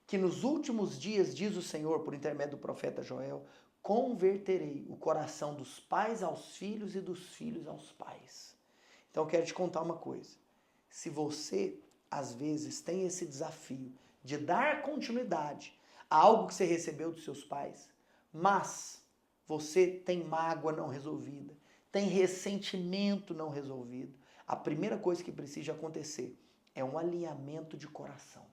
[SPEAKER 2] que nos últimos dias, diz o Senhor, por intermédio do profeta Joel, converterei o coração dos pais aos filhos e dos filhos aos pais. Então eu quero te contar uma coisa. Se você, às vezes, tem esse desafio de dar continuidade a algo que você recebeu dos seus pais, mas você tem mágoa não resolvida, tem ressentimento não resolvido, a primeira coisa que precisa acontecer é um alinhamento de coração.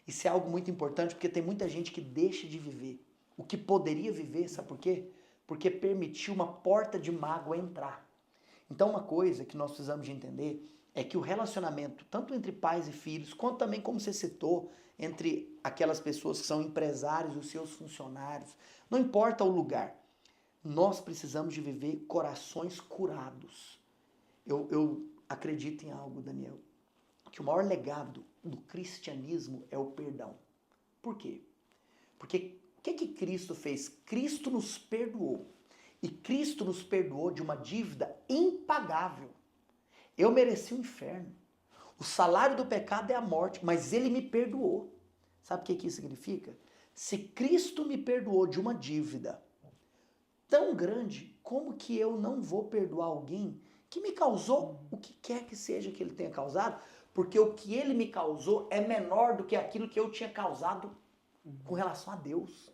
[SPEAKER 2] Isso é algo muito importante porque tem muita gente que deixa de viver o que poderia viver, sabe por quê? porque permitiu uma porta de mágoa entrar. Então uma coisa que nós precisamos de entender é que o relacionamento, tanto entre pais e filhos, quanto também, como você citou, entre aquelas pessoas que são empresários, os seus funcionários, não importa o lugar, nós precisamos de viver corações curados. Eu acredito em algo, Daniel, que o maior legado do cristianismo é o perdão. Por quê? Porque o que Cristo fez? Cristo nos perdoou. E Cristo nos perdoou de uma dívida impagável. Eu mereci o inferno. O salário do pecado é a morte, mas Ele me perdoou. Sabe o que isso significa? Se Cristo me perdoou de uma dívida tão grande, como que eu não vou perdoar alguém que me causou o que quer que seja que Ele tenha causado? Porque o que Ele me causou é menor do que aquilo que eu tinha causado com relação a Deus.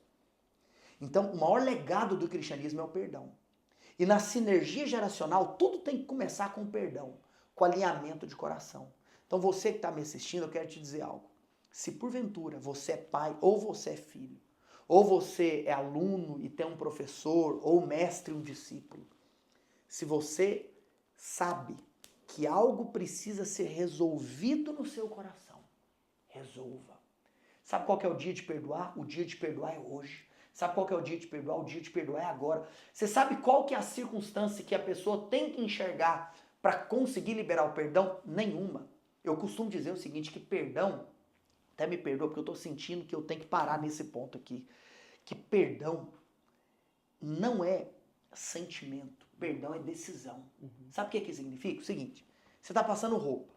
[SPEAKER 2] Então, o maior legado do cristianismo é o perdão. E na sinergia geracional, tudo tem que começar com o perdão, com alinhamento de coração. Então, você que está me assistindo, eu quero te dizer algo. Se porventura você é pai ou você é filho, ou você é aluno e tem um professor, ou mestre e um discípulo, se você sabe que algo precisa ser resolvido no seu coração, resolva. Sabe qual que é o dia de perdoar? O dia de perdoar é hoje. Sabe qual que é o dia de perdoar? O dia de perdoar é agora. Você sabe qual que é a circunstância que a pessoa tem que enxergar para conseguir liberar o perdão? Nenhuma. Eu costumo dizer o seguinte, que perdão, até me perdoa porque eu estou sentindo que eu tenho que parar nesse ponto aqui, que perdão não é sentimento, perdão é decisão. Sabe o que significa? O seguinte, você está passando roupa.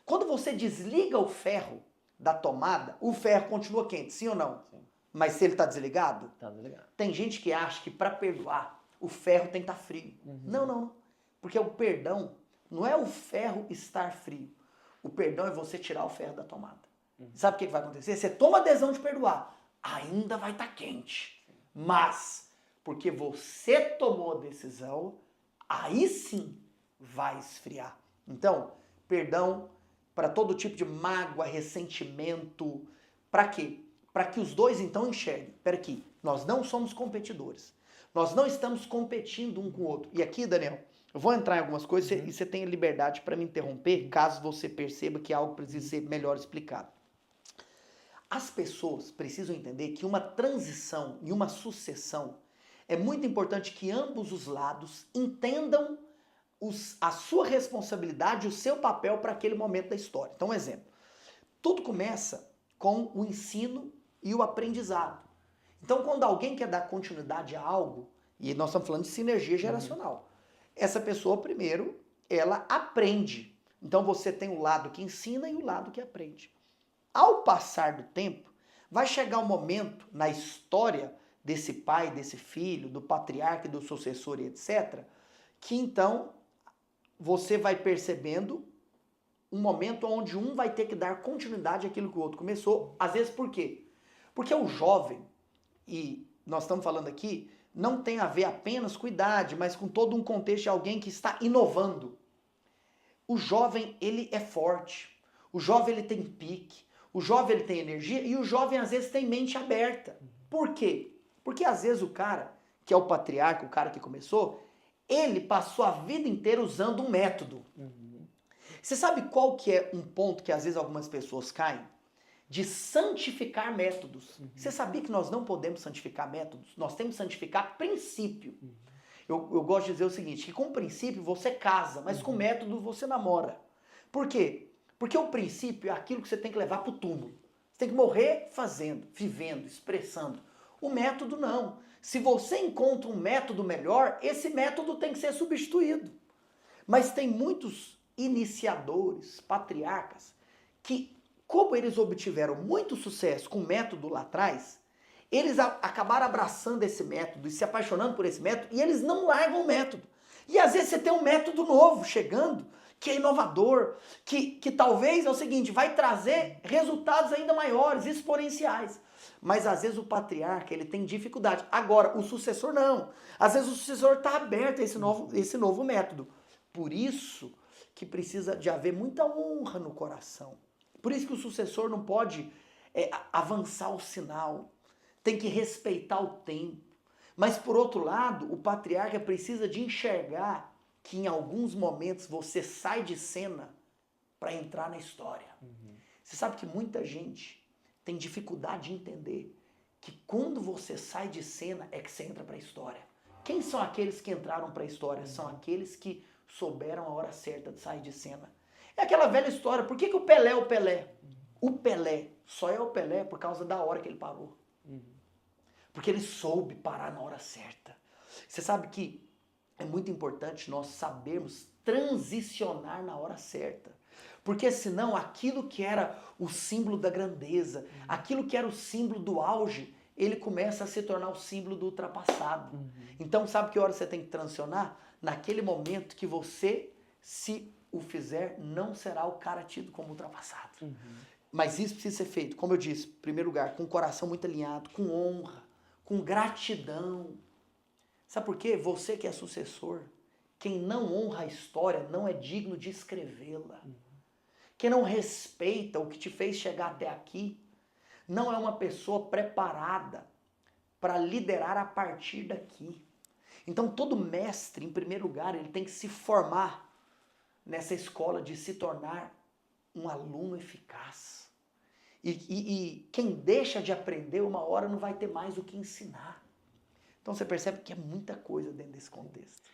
[SPEAKER 2] Quando você desliga o ferro da tomada, o ferro continua quente, sim ou não? Sim. Mas se ele está desligado?
[SPEAKER 1] Tá desligado.
[SPEAKER 2] Tem gente que acha que para perdoar, o ferro tem que estar frio. Não. Porque o perdão não é o ferro estar frio. O perdão é você tirar o ferro da tomada. Sabe o que vai acontecer? Você toma a decisão de perdoar, ainda vai estar quente. Mas, porque você tomou a decisão, aí sim vai esfriar. Então, perdão para todo tipo de mágoa, ressentimento. Para quê? Para que os dois então enxerguem. Espera aqui, nós não somos competidores. Nós não estamos competindo um com o outro. E aqui, Daniel, eu vou entrar em algumas coisas e você tem liberdade para me interromper, caso você perceba que algo precisa ser melhor explicado. As pessoas precisam entender que uma transição e uma sucessão é muito importante que ambos os lados entendam a sua responsabilidade, o seu papel para aquele momento da história. Então, um exemplo. Tudo começa com o ensino e o aprendizado. Então, quando alguém quer dar continuidade a algo, e nós estamos falando de sinergia geracional, essa pessoa, primeiro, ela aprende. Então, você tem o lado que ensina e o lado que aprende. Ao passar do tempo, vai chegar um momento na história desse pai, desse filho, do patriarca, do sucessor e etc., que então você vai percebendo um momento onde um vai ter que dar continuidade àquilo que o outro começou. Às vezes por quê? Porque o jovem, e nós estamos falando aqui, não tem a ver apenas com idade, mas com todo um contexto de alguém que está inovando. O jovem, ele é forte. O jovem, ele tem pique. O jovem, ele tem energia. E o jovem, às vezes, tem mente aberta. Por quê? Porque, às vezes, o cara, que é o patriarca, o cara que começou, ele passou a vida inteira usando um método. Você sabe qual que é um ponto que, às vezes, algumas pessoas caem? De santificar métodos. Você sabia que nós não podemos santificar métodos? Nós temos que santificar princípio. Eu gosto de dizer o seguinte, que com princípio você casa, mas com método você namora. Por quê? Porque o princípio é aquilo que você tem que levar para o túmulo. Você tem que morrer fazendo, vivendo, expressando. O método não. Se você encontra um método melhor, esse método tem que ser substituído. Mas tem muitos iniciadores, patriarcas, que, como eles obtiveram muito sucesso com o método lá atrás, eles acabaram abraçando esse método e se apaixonando por esse método e eles não largam o método. E às vezes você tem um método novo chegando, que é inovador, que talvez é o seguinte, vai trazer resultados ainda maiores, exponenciais. Mas às vezes o patriarca, ele tem dificuldade. Agora, o sucessor não. Às vezes o sucessor está aberto a esse novo método. Por isso que precisa de haver muita honra no coração. Por isso que o sucessor não pode avançar o sinal. Tem que respeitar o tempo. Mas por outro lado, o patriarca precisa de enxergar que em alguns momentos você sai de cena para entrar na história. Você sabe que muita gente tem dificuldade de entender que quando você sai de cena é que você entra para a história. Quem são aqueles que entraram para a história? São aqueles que souberam a hora certa de sair de cena. É aquela velha história. Por que o Pelé é o Pelé? O Pelé só é o Pelé por causa da hora que ele parou. Porque ele soube parar na hora certa. Você sabe que é muito importante nós sabermos transicionar na hora certa. Porque senão aquilo que era o símbolo da grandeza, aquilo que era o símbolo do auge, ele começa a se tornar o símbolo do ultrapassado. Então sabe que hora você tem que transicionar? Naquele momento que você, se o fizer, não será o cara tido como ultrapassado. Mas isso precisa ser feito, como eu disse, em primeiro lugar, com o coração muito alinhado, com honra, com gratidão. Sabe por quê? Você que é sucessor, quem não honra a história não é digno de escrevê-la. Quem não respeita o que te fez chegar até aqui, não é uma pessoa preparada para liderar a partir daqui. Então todo mestre, em primeiro lugar, ele tem que se formar nessa escola de se tornar um aluno eficaz. E quem deixa de aprender, uma hora não vai ter mais o que ensinar. Então você percebe que é muita coisa dentro desse contexto.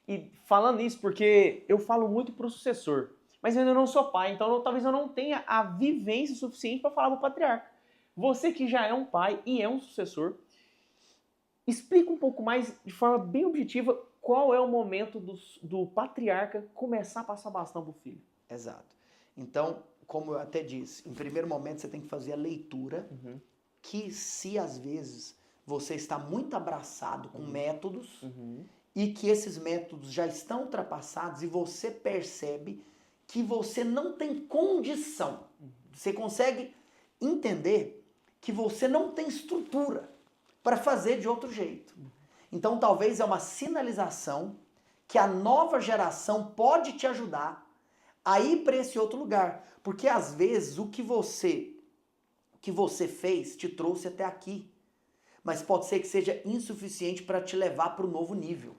[SPEAKER 1] E falando isso, porque eu falo muito para o sucessor, mas eu ainda não sou pai, então talvez eu não tenha a vivência suficiente para falar para o patriarca. Você que já é um pai e é um sucessor, explica um pouco mais, de forma bem objetiva, qual é o momento do patriarca começar a passar bastão para o filho.
[SPEAKER 2] Exato. Então, como eu até disse, em primeiro momento você tem que fazer a leitura, que se às vezes você está muito abraçado com métodos e que esses métodos já estão ultrapassados e você percebe que você não tem condição. Você consegue entender que você não tem estrutura para fazer de outro jeito. Então talvez é uma sinalização que a nova geração pode te ajudar a ir para esse outro lugar. Porque às vezes o que você fez te trouxe até aqui. Mas pode ser que seja insuficiente para te levar para o novo nível.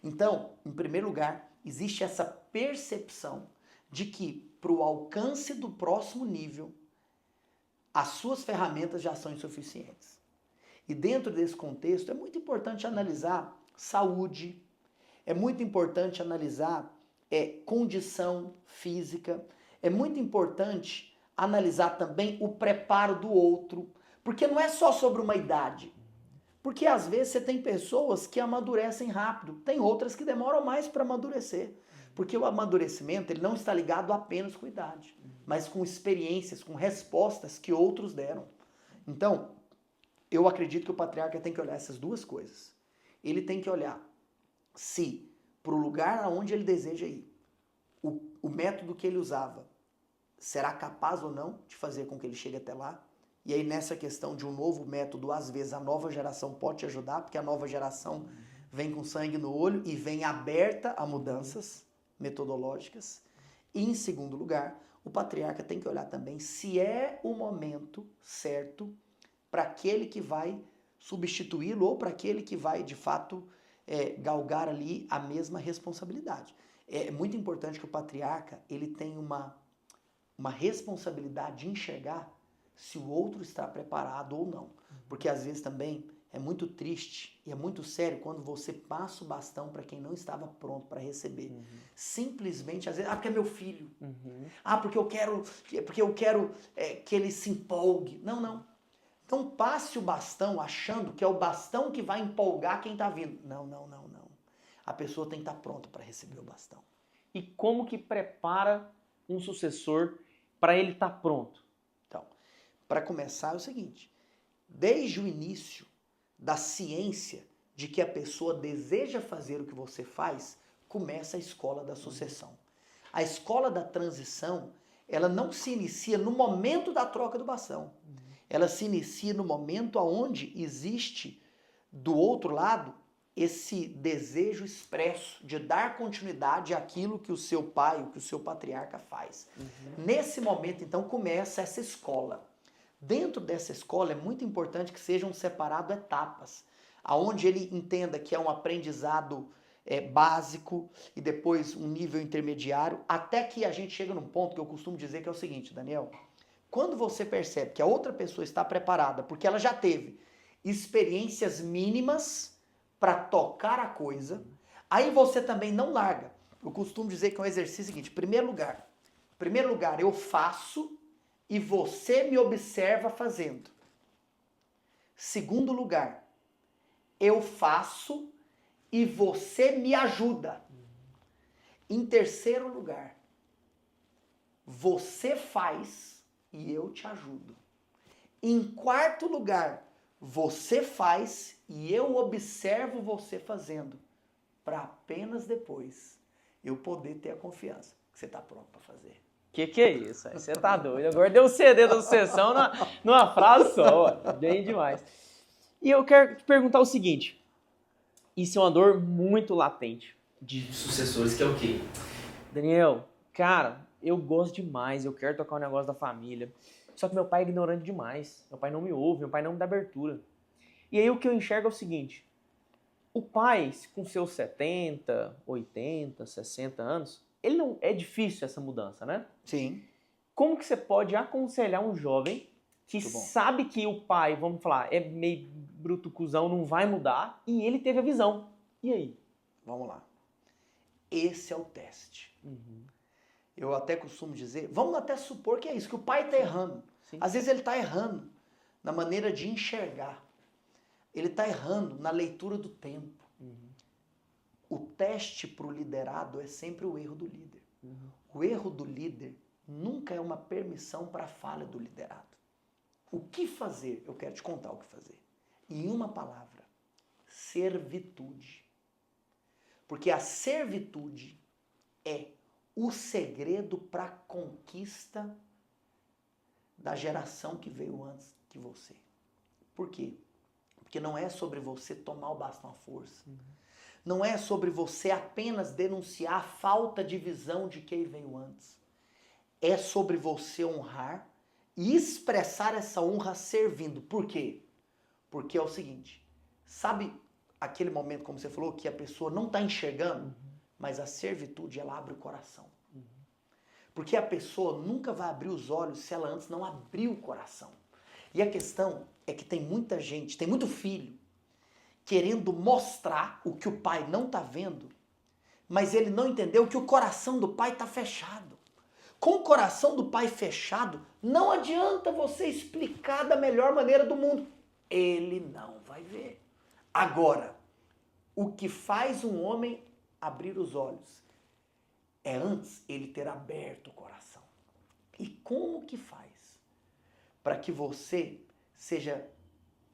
[SPEAKER 2] Então, em primeiro lugar, existe essa percepção de que para o alcance do próximo nível, as suas ferramentas já são insuficientes. E dentro desse contexto é muito importante analisar saúde, é muito importante analisar condição física, é muito importante analisar também o preparo do outro, porque não é só sobre uma idade. Porque às vezes você tem pessoas que amadurecem rápido, tem outras que demoram mais para amadurecer. Porque o amadurecimento ele não está ligado apenas com idade, mas com experiências, com respostas que outros deram. Então, eu acredito que o patriarca tem que olhar essas duas coisas. Ele tem que olhar se para o lugar aonde ele deseja ir, o método que ele usava será capaz ou não de fazer com que ele chegue até lá. E aí nessa questão de um novo método, às vezes a nova geração pode te ajudar, porque a nova geração vem com sangue no olho e vem aberta a mudanças metodológicas. E em segundo lugar, o patriarca tem que olhar também se é o momento certo para aquele que vai substituí-lo ou para aquele que vai, de fato, galgar ali a mesma responsabilidade. É muito importante que o patriarca ele tenha uma responsabilidade de enxergar se o outro está preparado ou não. Porque às vezes também é muito triste e é muito sério quando você passa o bastão para quem não estava pronto para receber. Simplesmente, às vezes, porque é meu filho. Porque eu quero que ele se empolgue. Não. Então passe o bastão achando que é o bastão que vai empolgar quem está vindo. Não. A pessoa tem que estar pronta para receber o bastão.
[SPEAKER 1] E como que prepara um sucessor para ele estar pronto?
[SPEAKER 2] Então, para começar é o seguinte, desde o início da ciência de que a pessoa deseja fazer o que você faz, começa a escola da sucessão. A escola da transição, ela não se inicia no momento da troca do bastão. Ela se inicia no momento onde existe, do outro lado, esse desejo expresso de dar continuidade àquilo que o seu pai, o que o seu patriarca faz. Nesse momento, então, começa essa escola. Dentro dessa escola, é muito importante que sejam separadas etapas. aonde ele entenda que é um aprendizado básico e depois um nível intermediário, até que a gente chega num ponto que eu costumo dizer que é o seguinte, Daniel, quando você percebe que a outra pessoa está preparada, porque ela já teve experiências mínimas para tocar a coisa, aí você também não larga. Eu costumo dizer que é um exercício seguinte, primeiro lugar eu faço e você me observa fazendo. Segundo lugar, eu faço e você me ajuda. Em terceiro lugar, você faz e eu te ajudo. Em quarto lugar, você faz e eu observo você fazendo, para apenas depois eu poder ter a confiança que você está pronto para fazer.
[SPEAKER 1] Que é isso? Você tá doido. Agora deu um CD da sucessão numa frase só. Ó. Bem demais. E eu quero te perguntar o seguinte. Isso é uma dor muito latente de sucessores, que é o quê? Daniel, cara, eu gosto demais, eu quero tocar o negócio da família. Só que meu pai é ignorante demais. Meu pai não me ouve, meu pai não me dá abertura. E aí o que eu enxergo é o seguinte. O pai, com seus 70, 80, 60 anos, ele não é difícil essa mudança, né?
[SPEAKER 2] Sim.
[SPEAKER 1] Como que você pode aconselhar um jovem que sabe que o pai, vamos falar, é meio bruto, cuzão, não vai mudar, e ele teve a visão? E aí?
[SPEAKER 2] Vamos lá. Esse é o teste. Eu até costumo dizer, vamos até supor que é isso, que o pai está errando.
[SPEAKER 1] Sim.
[SPEAKER 2] Às vezes ele está errando na maneira de enxergar. Ele está errando na leitura do tempo. O teste para o liderado é sempre o erro do líder. O erro do líder nunca é uma permissão para a falha do liderado. O que fazer? Eu quero te contar o que fazer. Em uma palavra, servitude. Porque a servitude é o segredo para a conquista da geração que veio antes que você. Por quê? Porque não é sobre você tomar o bastão à força. Não é sobre você apenas denunciar a falta de visão de quem veio antes. É sobre você honrar e expressar essa honra servindo. Por quê? Porque é o seguinte, sabe aquele momento, como você falou, que a pessoa não está enxergando, mas a servitude, ela abre o coração. Porque a pessoa nunca vai abrir os olhos se ela antes não abrir o coração. E a questão é que tem muita gente, tem muito filho, querendo mostrar o que o pai não está vendo, mas ele não entendeu que o coração do pai está fechado. Com o coração do pai fechado, não adianta você explicar da melhor maneira do mundo. Ele não vai ver. Agora, o que faz um homem abrir os olhos é antes ele ter aberto o coração. E como que faz? Para que você seja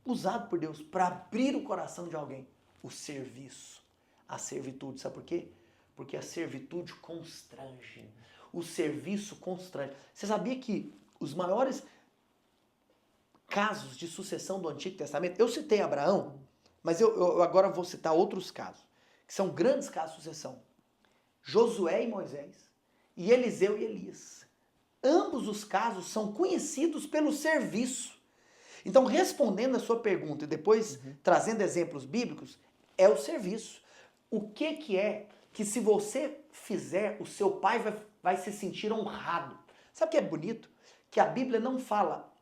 [SPEAKER 2] usado por Deus para abrir o coração de alguém. O serviço, a servitude. Sabe por quê? Porque a servitude constrange. O serviço constrange. Você sabia que os maiores casos de sucessão do Antigo Testamento, eu citei Abraão, mas eu agora vou citar outros casos, que são grandes casos de sucessão. Josué e Moisés, e Eliseu e Elias. Ambos os casos são conhecidos pelo serviço. Então, respondendo a sua pergunta e depois trazendo exemplos bíblicos, é o serviço. O que é que se você fizer, o seu pai vai se sentir honrado? Sabe o que é bonito? Que a Bíblia não fala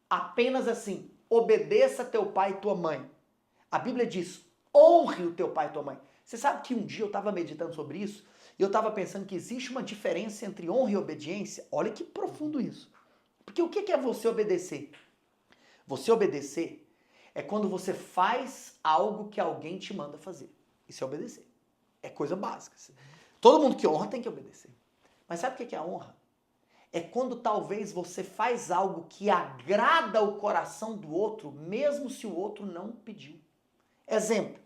[SPEAKER 2] apenas assim, obedeça teu pai e tua mãe. A Bíblia diz, honre o teu pai e tua mãe. Você sabe que um dia eu estava meditando sobre isso e eu estava pensando que existe uma diferença entre honra e obediência. Olha que profundo isso. Porque o que é você obedecer? Você obedecer é quando você faz algo que alguém te manda fazer. Isso é obedecer. É coisa básica. Todo mundo que honra tem que obedecer. Mas sabe o que é a honra? É quando talvez você faz algo que agrada o coração do outro, mesmo se o outro não pediu. Exemplo.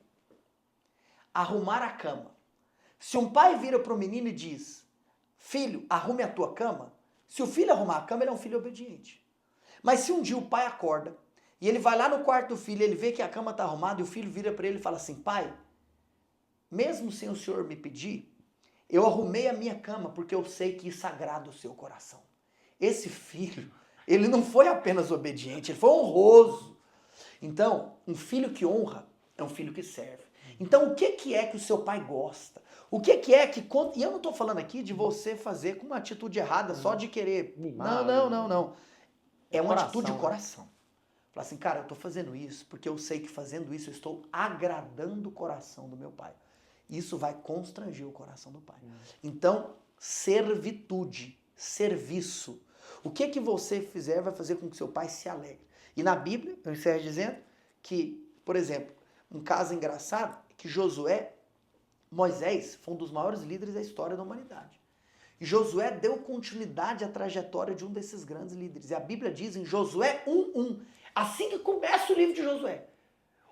[SPEAKER 2] Arrumar a cama. Se um pai vira para o menino e diz, filho, arrume a tua cama, se o filho arrumar a cama, ele é um filho obediente. Mas se um dia o pai acorda e ele vai lá no quarto do filho, ele vê que a cama está arrumada e o filho vira para ele e fala assim, pai, mesmo sem o senhor me pedir, eu arrumei a minha cama porque eu sei que isso agrada o seu coração. Esse filho, ele não foi apenas obediente, ele foi honroso. Então, um filho que honra É um filho que serve. Então, o que é que o seu pai gosta? O que é que... E eu não estou falando aqui de você fazer com uma atitude errada, só de querer...
[SPEAKER 1] Mimar,
[SPEAKER 2] Não. É uma
[SPEAKER 1] coração,
[SPEAKER 2] atitude de
[SPEAKER 1] né?
[SPEAKER 2] coração. Falar assim, cara, eu estou fazendo isso porque eu sei que fazendo isso eu estou agradando o coração do meu pai. Isso vai constranger o coração do pai. Então, servitude, serviço. O que você fizer vai fazer com que seu pai se alegre. E na Bíblia, eu encerro dizendo que, por exemplo, um caso engraçado é que Moisés foi um dos maiores líderes da história da humanidade. E Josué deu continuidade à trajetória de um desses grandes líderes. E a Bíblia diz em Josué 1:1, assim que começa o livro de Josué.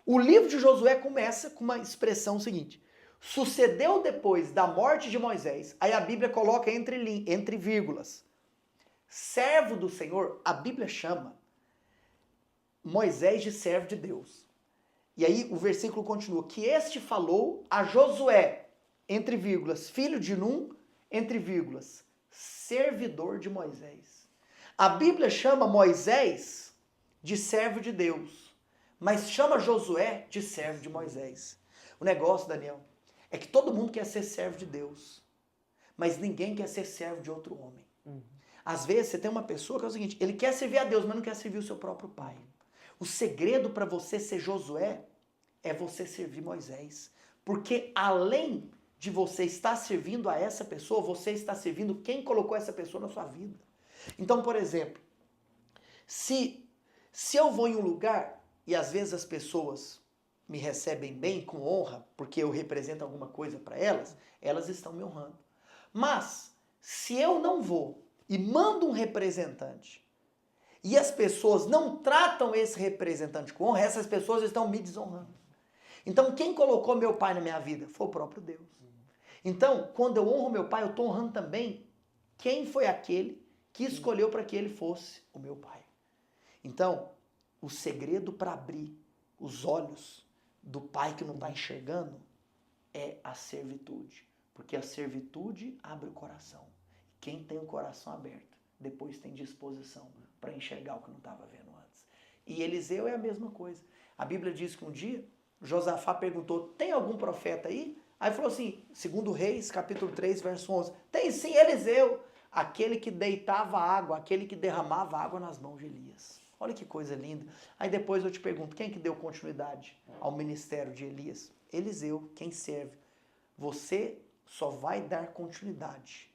[SPEAKER 2] O livro de Josué começa com uma expressão seguinte: sucedeu depois da morte de Moisés, aí a Bíblia coloca entre vírgulas, servo do Senhor. A Bíblia chama Moisés de servo de Deus. E aí o versículo continua, que este falou a Josué, entre vírgulas, filho de Num, entre vírgulas, servidor de Moisés. A Bíblia chama Moisés de servo de Deus, mas chama Josué de servo de Moisés. O negócio, Daniel, é que todo mundo quer ser servo de Deus, mas ninguém quer ser servo de outro homem. Às vezes você tem uma pessoa que é o seguinte, ele quer servir a Deus, mas não quer servir o seu próprio pai. O segredo para você ser Josué é você servir Moisés. Porque além de você estar servindo a essa pessoa, você está servindo quem colocou essa pessoa na sua vida. Então, por exemplo, se eu vou em um lugar e às vezes as pessoas me recebem bem, com honra, porque eu represento alguma coisa para elas, elas estão me honrando. Mas, se eu não vou e mando um representante e as pessoas não tratam esse representante com honra, essas pessoas estão me desonrando. Então, quem colocou meu pai na minha vida? Foi o próprio Deus. Então, quando eu honro meu pai, eu estou honrando também quem foi aquele que escolheu para que ele fosse o meu pai. Então, o segredo para abrir os olhos do pai que não está enxergando é a servitude. Porque a servitude abre o coração. Quem tem o coração aberto, depois tem disposição para enxergar o que não estava vendo antes. E Eliseu é a mesma coisa. A Bíblia diz que um dia Josafá perguntou, tem algum profeta aí? Aí falou assim, 2 Reis, capítulo 3, verso 11, tem sim, Eliseu, aquele que deitava água, aquele que derramava água nas mãos de Elias. Olha que coisa linda. Aí depois eu te pergunto, quem que deu continuidade ao ministério de Elias? Eliseu, quem serve. Você só vai dar continuidade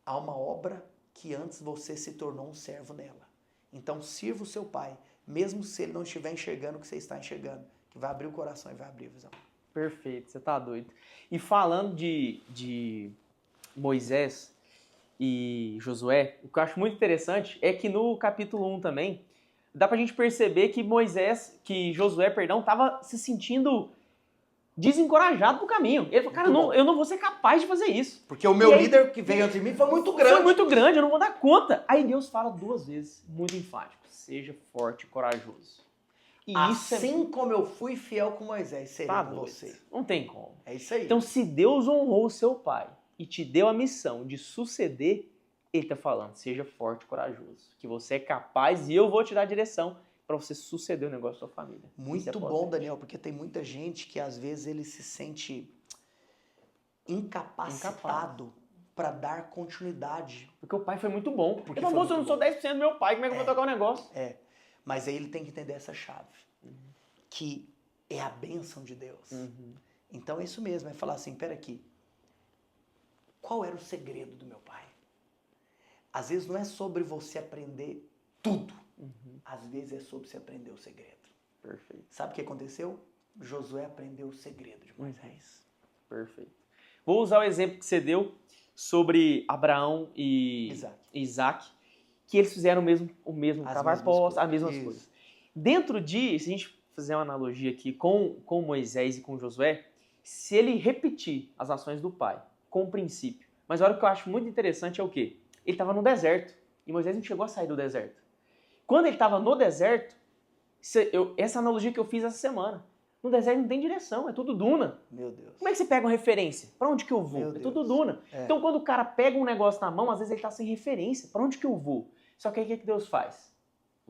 [SPEAKER 2] a uma obra que antes você se tornou um servo nela. Então sirva o seu pai, mesmo se ele não estiver enxergando o que você está enxergando, que vai abrir o coração e vai abrir a visão.
[SPEAKER 1] Perfeito, você tá doido. E falando de Moisés e Josué, o que eu acho muito interessante é que no capítulo 1 também, dá pra gente perceber que Josué, tava se sentindo desencorajado pro caminho. Ele falou, cara, eu não vou ser capaz de fazer isso.
[SPEAKER 2] Porque o meu líder que veio antes de mim foi muito grande.
[SPEAKER 1] Foi muito grande, eu não vou dar conta. Aí Deus fala 2 vezes, muito enfático, seja forte e corajoso. E
[SPEAKER 2] assim como eu fui fiel com Moisés, serei com você.
[SPEAKER 1] Não tem como.
[SPEAKER 2] É isso aí.
[SPEAKER 1] Então, se Deus honrou o seu pai e te deu a missão de suceder, ele está falando, seja forte e corajoso, que você é capaz e eu vou te dar a direção para você suceder o negócio da sua família.
[SPEAKER 2] Muito bom, Daniel, porque tem muita gente que às vezes ele se sente incapacitado para dar continuidade.
[SPEAKER 1] Porque o pai foi muito bom.
[SPEAKER 2] Porque
[SPEAKER 1] eu não sou 10% do meu pai, como é que eu vou tocar o negócio?
[SPEAKER 2] Mas aí ele tem que entender essa chave, que é a bênção de Deus. Então é isso mesmo, é falar assim, pera aqui, qual era o segredo do meu pai? Às vezes não é sobre você aprender tudo, às vezes é sobre você aprender o segredo.
[SPEAKER 1] Perfeito.
[SPEAKER 2] Sabe o que aconteceu? Josué aprendeu o segredo de Moisés.
[SPEAKER 1] Perfeito. Vou usar o exemplo que você deu sobre Abraão e Isaac, que eles fizeram o mesmo cavar poços, as mesmas coisas. Dentro de, se a gente fizer uma analogia aqui com Moisés e com Josué, se ele repetir as ações do pai, com o princípio, mas olha o que eu acho muito interessante é o quê? Ele estava no deserto, e Moisés não chegou a sair do deserto. Quando ele estava no deserto, essa analogia que eu fiz essa semana, no deserto não tem direção, é tudo duna.
[SPEAKER 2] Meu Deus.
[SPEAKER 1] Como é que você pega uma referência? Para onde que eu vou? É tudo duna. Então quando o cara pega um negócio na mão, às vezes ele está sem referência. Para onde que eu vou? Só que aí o que Deus faz?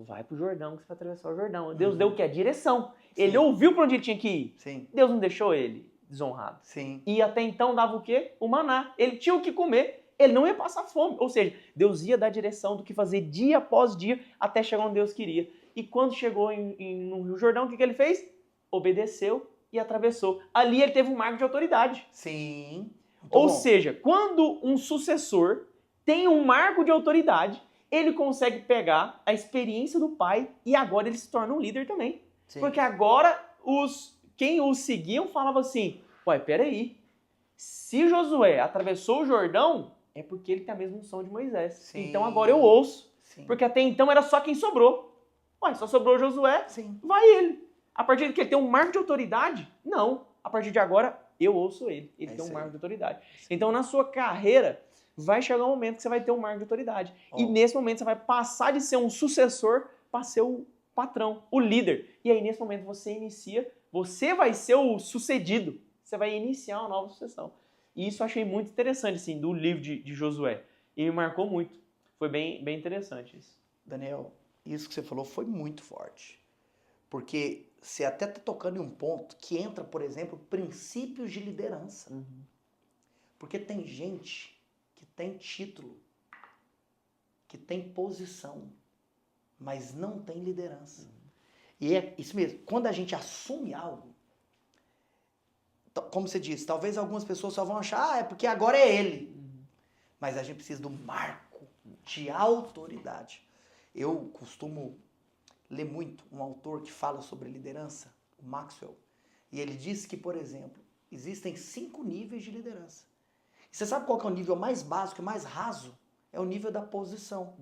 [SPEAKER 1] vai pro Jordão, que você vai atravessar o Jordão. Deus deu o quê? A direção.
[SPEAKER 2] Sim.
[SPEAKER 1] Ele ouviu para onde ele tinha que ir.
[SPEAKER 2] Sim.
[SPEAKER 1] Deus não deixou ele desonrado.
[SPEAKER 2] Sim.
[SPEAKER 1] E até então dava o quê? O maná. Ele tinha o que comer, ele não ia passar fome. Ou seja, Deus ia dar direção do que fazer dia após dia até chegar onde Deus queria. E quando chegou no Rio Jordão, o que ele fez? Obedeceu e atravessou. Ali ele teve um marco de autoridade.
[SPEAKER 2] Sim.
[SPEAKER 1] Ou seja, quando um sucessor tem um marco de autoridade, ele consegue pegar a experiência do pai e agora ele se torna um líder também.
[SPEAKER 2] Sim.
[SPEAKER 1] Porque agora quem o seguiam falava assim, ué, peraí, se Josué atravessou o Jordão, é porque ele tem a mesma unção de Moisés.
[SPEAKER 2] Sim.
[SPEAKER 1] Então agora eu ouço.
[SPEAKER 2] Sim.
[SPEAKER 1] Porque até então era só quem sobrou. Ué, só sobrou Josué,
[SPEAKER 2] Sim.
[SPEAKER 1] vai ele. A partir de que ele tem um marco de autoridade, não. A partir de agora, eu ouço ele. Ele tem um marco de autoridade. Então, na sua carreira, vai chegar um momento que você vai ter um marco de autoridade. E nesse momento, você vai passar de ser um sucessor para ser o patrão, o líder. E aí, nesse momento, você vai ser o sucedido. Você vai iniciar uma nova sucessão. E isso eu achei muito interessante, assim, do livro de Josué. E me marcou muito. Foi bem interessante isso.
[SPEAKER 2] Daniel, isso que você falou foi muito forte. Porque você até está tocando em um ponto que entra, por exemplo, princípios de liderança.
[SPEAKER 1] Uhum.
[SPEAKER 2] Porque tem gente que tem título, que tem posição, mas não tem liderança. Uhum. E é isso mesmo. Quando a gente assume algo, como você disse, talvez algumas pessoas só vão achar, é porque agora é ele. Uhum. Mas a gente precisa do marco de autoridade. Eu costumo ler muito um autor que fala sobre liderança, o Maxwell, e ele diz que, por exemplo, existem 5 níveis de liderança. E você sabe qual que é o nível mais básico e mais raso? É o nível da posição.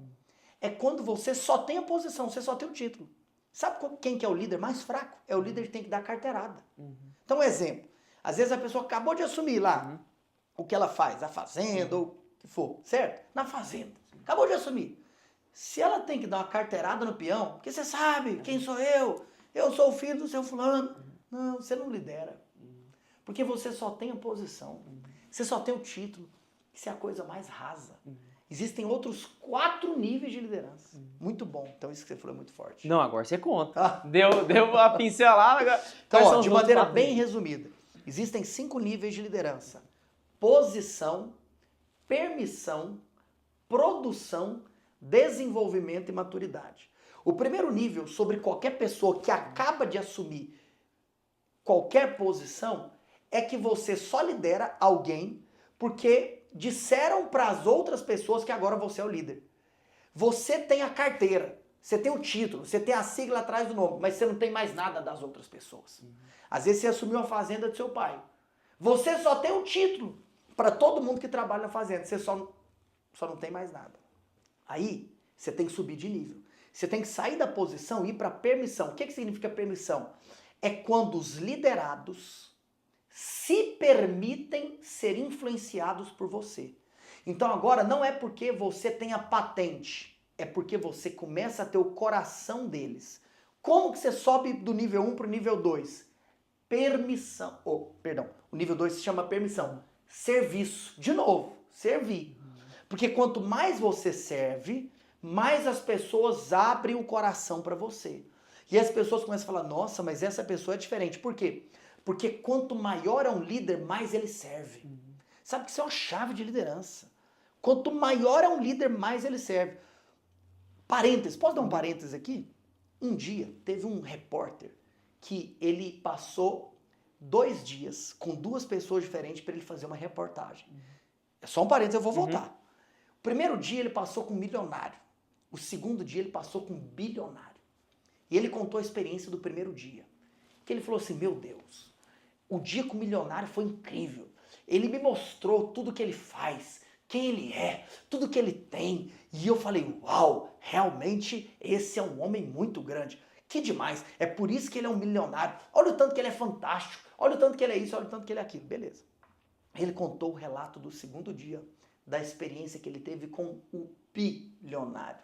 [SPEAKER 2] É quando você só tem a posição, você só tem o título. Sabe quem que é o líder mais fraco? É o líder que tem que dar carteirada. Então, um exemplo. Às vezes a pessoa acabou de assumir lá o que ela faz, a fazenda ou o que for, certo? Na fazenda. Acabou de assumir. Se ela tem que dar uma carteirada no peão, porque você sabe quem sou eu sou o filho do seu fulano. Não, você não lidera. Porque você só tem a posição. Você só tem o título. Isso é a coisa mais rasa. Existem outros 4 níveis de liderança. Muito bom. Então isso que você falou é muito forte.
[SPEAKER 1] Não, agora você conta. Deu a pincelada. Agora...
[SPEAKER 2] Então, de maneira bem resumida, existem 5 níveis de liderança. Posição, permissão, produção, desenvolvimento e maturidade. O primeiro nível, sobre qualquer pessoa que acaba de assumir qualquer posição, é que você só lidera alguém porque disseram para as outras pessoas que agora você é o líder. Você tem a carteira, você tem o título, você tem a sigla atrás do nome, mas você não tem mais nada das outras pessoas. Às vezes você assumiu a fazenda do seu pai. Você só tem um título para todo mundo que trabalha na fazenda, você só não tem mais nada. Aí, você tem que subir de nível. Você tem que sair da posição e ir para permissão. O que significa permissão? É quando os liderados se permitem ser influenciados por você. Então agora não é porque você tem a patente, é porque você começa a ter o coração deles. Como que você sobe do nível 1 para o nível 2? Permissão. O nível 2 se chama permissão. Serviço. De novo, servir. Porque quanto mais você serve, mais as pessoas abrem o coração para você. E as pessoas começam a falar, nossa, mas essa pessoa é diferente. Por quê? Porque quanto maior é um líder, mais ele serve. Sabe que isso é uma chave de liderança. Quanto maior é um líder, mais ele serve. Parênteses, posso dar um parênteses aqui? Um dia, teve um repórter que ele passou 2 dias com 2 pessoas diferentes para ele fazer uma reportagem. É só um parênteses, eu vou voltar. O primeiro dia ele passou com um milionário. O segundo dia ele passou com um bilionário. E ele contou a experiência do primeiro dia. Que ele falou assim, meu Deus, o dia com o milionário foi incrível. Ele me mostrou tudo que ele faz, quem ele é, tudo que ele tem. E eu falei, uau, realmente esse é um homem muito grande. Que demais, é por isso que ele é um milionário. Olha o tanto que ele é fantástico, olha o tanto que ele é isso, olha o tanto que ele é aquilo. Beleza. Ele contou o relato do segundo dia, da experiência que ele teve com o bilionário.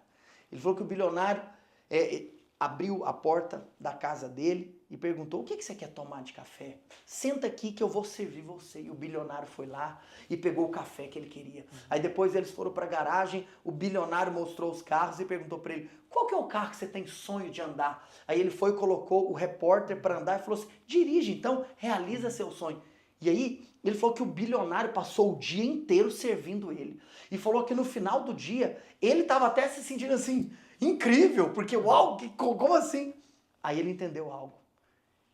[SPEAKER 2] Ele falou que o bilionário, abriu a porta da casa dele e perguntou: o que você quer tomar de café? Senta aqui que eu vou servir você. E o bilionário foi lá e pegou o café que ele queria. Aí depois eles foram para a garagem, o bilionário mostrou os carros e perguntou para ele: qual que é o carro que você tem sonho de andar? Aí ele foi e colocou o repórter para andar e falou assim: dirige então, realiza seu sonho. E aí ele falou que o bilionário passou o dia inteiro servindo ele. E falou que no final do dia ele estava até se sentindo assim, incrível, porque uau, como assim? Aí ele entendeu algo.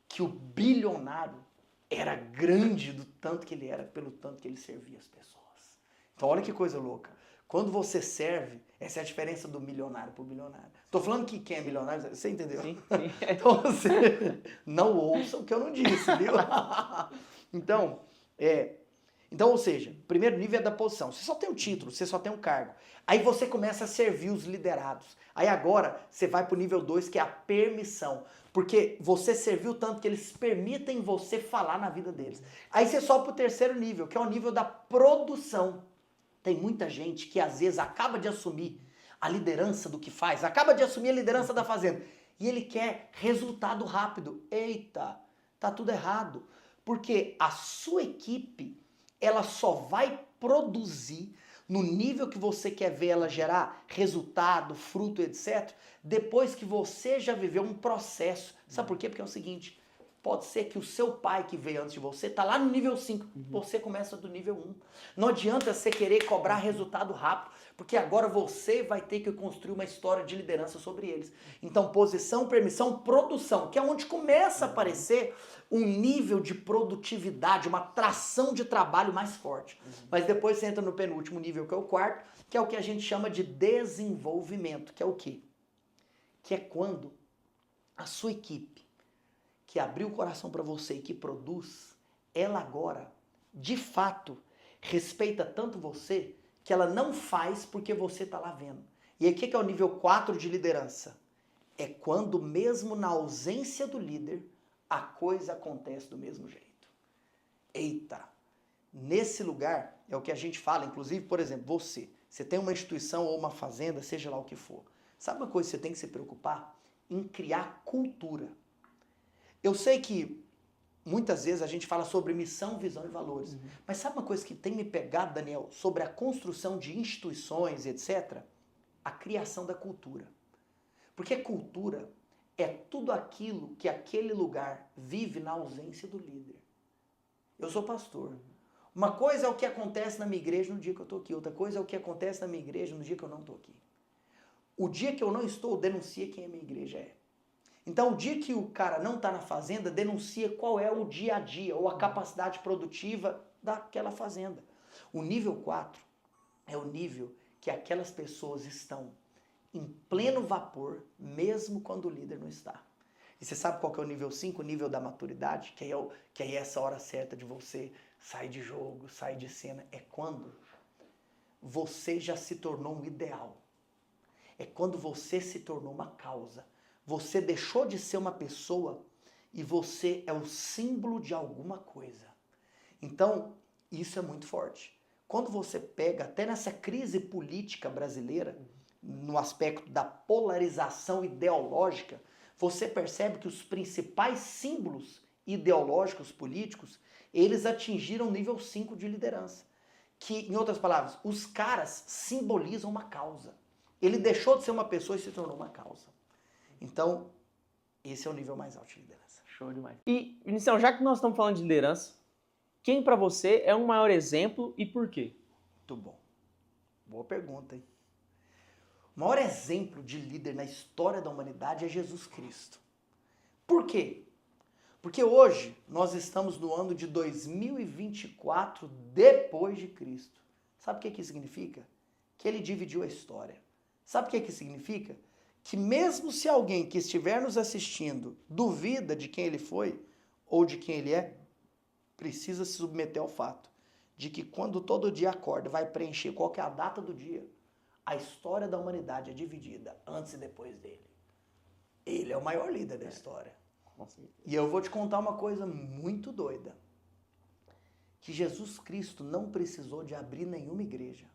[SPEAKER 2] Que o bilionário era grande do tanto que ele era, pelo tanto que ele servia as pessoas. Então olha que coisa louca. Quando você serve, essa é a diferença do milionário para o bilionário. Tô falando que quem é milionário, você entendeu?
[SPEAKER 1] Sim.
[SPEAKER 2] Então você não ouça o que eu não disse, viu? Então, ou seja, primeiro nível é da posição. Você só tem um título, você só tem um cargo. Aí você começa a servir os liderados. Aí agora você vai para o nível 2, que é a permissão. Porque você serviu tanto que eles permitem você falar na vida deles. Aí você sobe para o terceiro nível, que é o nível da produção. Tem muita gente que às vezes acaba de assumir a liderança do que faz, acaba de assumir a liderança da fazenda. E ele quer resultado rápido. Eita, tá tudo errado. Porque a sua equipe, ela só vai produzir no nível que você quer ver ela gerar resultado, fruto, etc., depois que você já viveu um processo. Sabe por quê? Porque é o seguinte, pode ser que o seu pai que veio antes de você está lá no nível 5, você começa do nível 1. Não adianta você querer cobrar resultado rápido, porque agora você vai ter que construir uma história de liderança sobre eles. Então, posição, permissão, produção, que é onde começa a aparecer um nível de produtividade, uma tração de trabalho mais forte. Mas depois você entra no penúltimo nível, que é o quarto, que é o que a gente chama de desenvolvimento, que é o quê? Que é quando a sua equipe, que abriu o coração para você e que produz, ela agora, de fato, respeita tanto você que ela não faz porque você está lá vendo. E aí o que é o nível 4 de liderança? É quando mesmo na ausência do líder, a coisa acontece do mesmo jeito. Eita! Nesse lugar é o que a gente fala, inclusive, por exemplo, você tem uma instituição ou uma fazenda, seja lá o que for. Sabe uma coisa que você tem que se preocupar? Em criar cultura. Eu sei que muitas vezes a gente fala sobre missão, visão e valores. Mas sabe uma coisa que tem me pegado, Daniel, sobre a construção de instituições, etc? A criação da cultura. Porque cultura é tudo aquilo que aquele lugar vive na ausência do líder. Eu sou pastor. Uma coisa é o que acontece na minha igreja no dia que eu estou aqui. Outra coisa é o que acontece na minha igreja no dia que eu não estou aqui. O dia que eu não estou, denuncia quem a minha igreja é. Então, o dia que o cara não está na fazenda, denuncia qual é o dia a dia ou a capacidade produtiva daquela fazenda. O nível 4 é o nível que aquelas pessoas estão em pleno vapor, mesmo quando o líder não está. E você sabe qual que é o nível 5? O nível da maturidade, que é essa hora certa de você sair de jogo, sair de cena. É quando você já se tornou um ideal. É quando você se tornou uma causa. Você deixou de ser uma pessoa e você é o símbolo de alguma coisa. Então, isso é muito forte. Quando você pega, até nessa crise política brasileira, no aspecto da polarização ideológica, você percebe que os principais símbolos ideológicos políticos, eles atingiram o nível 5 de liderança. Que, em outras palavras, os caras simbolizam uma causa. Ele deixou de ser uma pessoa e se tornou uma causa. Então, esse é o nível mais alto de liderança.
[SPEAKER 1] Show demais. E, Vinicião, já que nós estamos falando de liderança, quem para você é um maior exemplo e por quê?
[SPEAKER 2] Muito bom. Boa pergunta, hein? O maior exemplo de líder na história da humanidade é Jesus Cristo. Por quê? Porque hoje nós estamos no ano de 2024 depois de Cristo. Sabe o que significa? Que ele dividiu a história. Sabe o que significa? Que mesmo se alguém que estiver nos assistindo duvida de quem ele foi ou de quem ele é, precisa se submeter ao fato de que quando todo dia acorda, vai preencher qual que é a data do dia, a história da humanidade é dividida antes e depois dele. Ele é o maior líder da história. E eu vou te contar uma coisa muito doida. Que Jesus Cristo não precisou de abrir nenhuma igreja.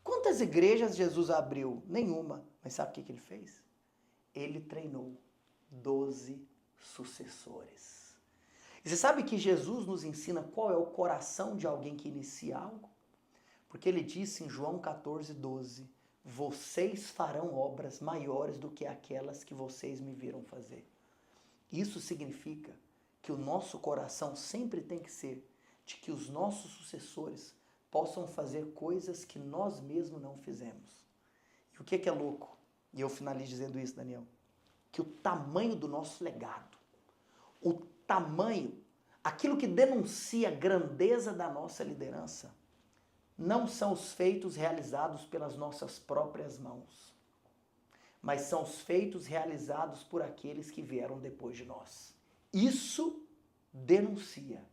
[SPEAKER 2] Quantas igrejas Jesus abriu? Nenhuma. Mas sabe o que ele fez? ele treinou 12 sucessores. E você sabe que Jesus nos ensina qual é o coração de alguém que inicia algo? Porque ele disse em João 14:12, vocês farão obras maiores do que aquelas que vocês me viram fazer. Isso significa que o nosso coração sempre tem que ser de que os nossos sucessores possam fazer coisas que nós mesmos não fizemos. E o que é louco? E eu finalizo dizendo isso, Daniel. Que o tamanho do nosso legado, o tamanho, aquilo que denuncia a grandeza da nossa liderança, não são os feitos realizados pelas nossas próprias mãos, mas são os feitos realizados por aqueles que vieram depois de nós. Isso denuncia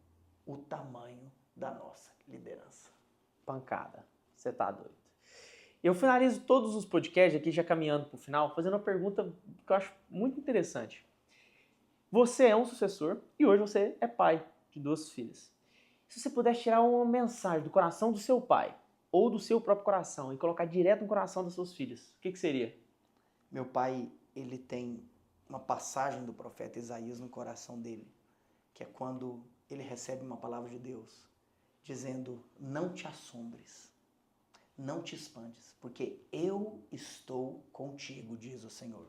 [SPEAKER 2] o tamanho da nossa liderança.
[SPEAKER 1] Pancada. Você tá doido. Eu finalizo todos os podcasts aqui, já caminhando para o final, fazendo uma pergunta que eu acho muito interessante. Você é um sucessor e hoje você é pai de 2 filhas. Se você pudesse tirar uma mensagem do coração do seu pai ou do seu próprio coração e colocar direto no coração das suas filhas, o que seria?
[SPEAKER 2] Meu pai, ele tem uma passagem do profeta Isaías no coração dele, que é quando ele recebe uma palavra de Deus, dizendo, não te assombres, não te espantes, porque eu estou contigo, diz o Senhor.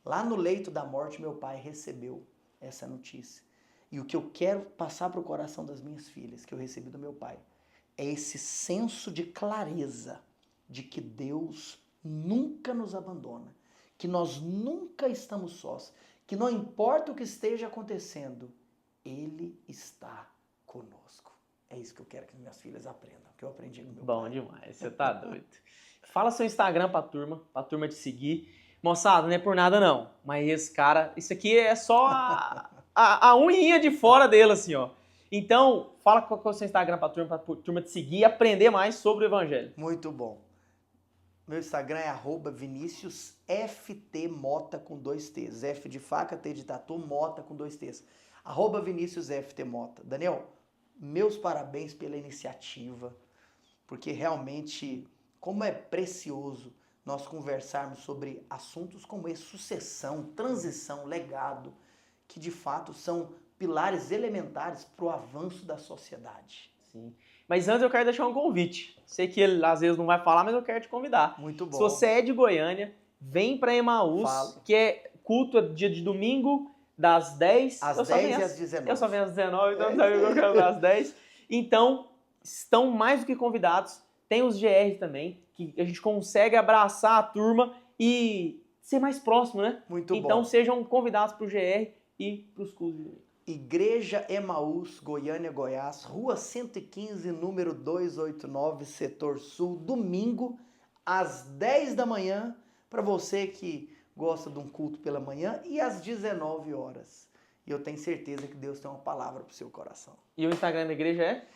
[SPEAKER 2] Lá no leito da morte, meu pai recebeu essa notícia. E o que eu quero passar para o coração das minhas filhas, que eu recebi do meu pai, é esse senso de clareza de que Deus nunca nos abandona, que nós nunca estamos sós, que não importa o que esteja acontecendo, Ele está conosco. É isso que eu quero que minhas filhas aprendam, que eu aprendi com meu pai.
[SPEAKER 1] Bom demais, você tá doido. Fala seu Instagram pra turma te seguir. Moçada, não é por nada não, mas esse cara, isso aqui é só a unhinha de fora dele, assim, ó. Então, fala qual é o seu Instagram pra turma te seguir e aprender mais sobre o Evangelho.
[SPEAKER 2] Muito bom. Meu Instagram é @ViniciusFTMota com 2 T's. F de faca, T de tatu, Mota com 2 T's. @ViniciusFTMota. Daniel, meus parabéns pela iniciativa, porque realmente, como é precioso nós conversarmos sobre assuntos como esse, sucessão, transição, legado, que de fato são pilares elementares para o avanço da sociedade.
[SPEAKER 1] Sim. Mas antes eu quero deixar um convite. Sei que ele às vezes não vai falar, mas eu quero te convidar.
[SPEAKER 2] Muito bom.
[SPEAKER 1] Se você é de Goiânia, vem para Emaús, que é culto dia de domingo, das 10
[SPEAKER 2] às 10 e às 19.
[SPEAKER 1] Eu só venho às 19, então não sabia que eu quero às 10. Então, estão mais do que convidados. Tem os GR também, que a gente consegue abraçar a turma e ser mais próximo, né?
[SPEAKER 2] Muito bom.
[SPEAKER 1] Então, sejam convidados para o GR e para os cultos de domingo.
[SPEAKER 2] Igreja Emaús, Goiânia, Goiás, Rua 115, número 289, Setor Sul, domingo, às 10 da manhã, para você que gosta de um culto pela manhã, e às 19 horas. E eu tenho certeza que Deus tem uma palavra para o seu coração.
[SPEAKER 1] E o Instagram da igreja é?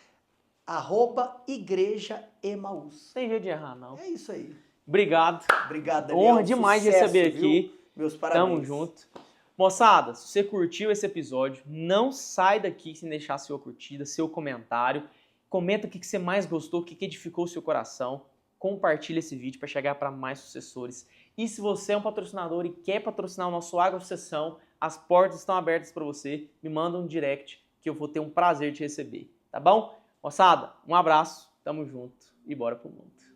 [SPEAKER 2] @Igreja Emaús.
[SPEAKER 1] Sem jeito de errar, não.
[SPEAKER 2] É isso aí.
[SPEAKER 1] Obrigado.
[SPEAKER 2] Obrigado, Daniel.
[SPEAKER 1] Honra demais de receber aqui.
[SPEAKER 2] Meus parabéns.
[SPEAKER 1] Tamo junto. Moçada, se você curtiu esse episódio, não sai daqui sem deixar sua curtida, seu comentário. Comenta o que você mais gostou, o que edificou o seu coração. Compartilha esse vídeo para chegar para mais sucessores. E se você é um patrocinador e quer patrocinar o nosso Agro Sucessão, as portas estão abertas para você. Me manda um direct que eu vou ter um prazer de receber. Tá bom? Moçada, um abraço, tamo junto e bora pro mundo.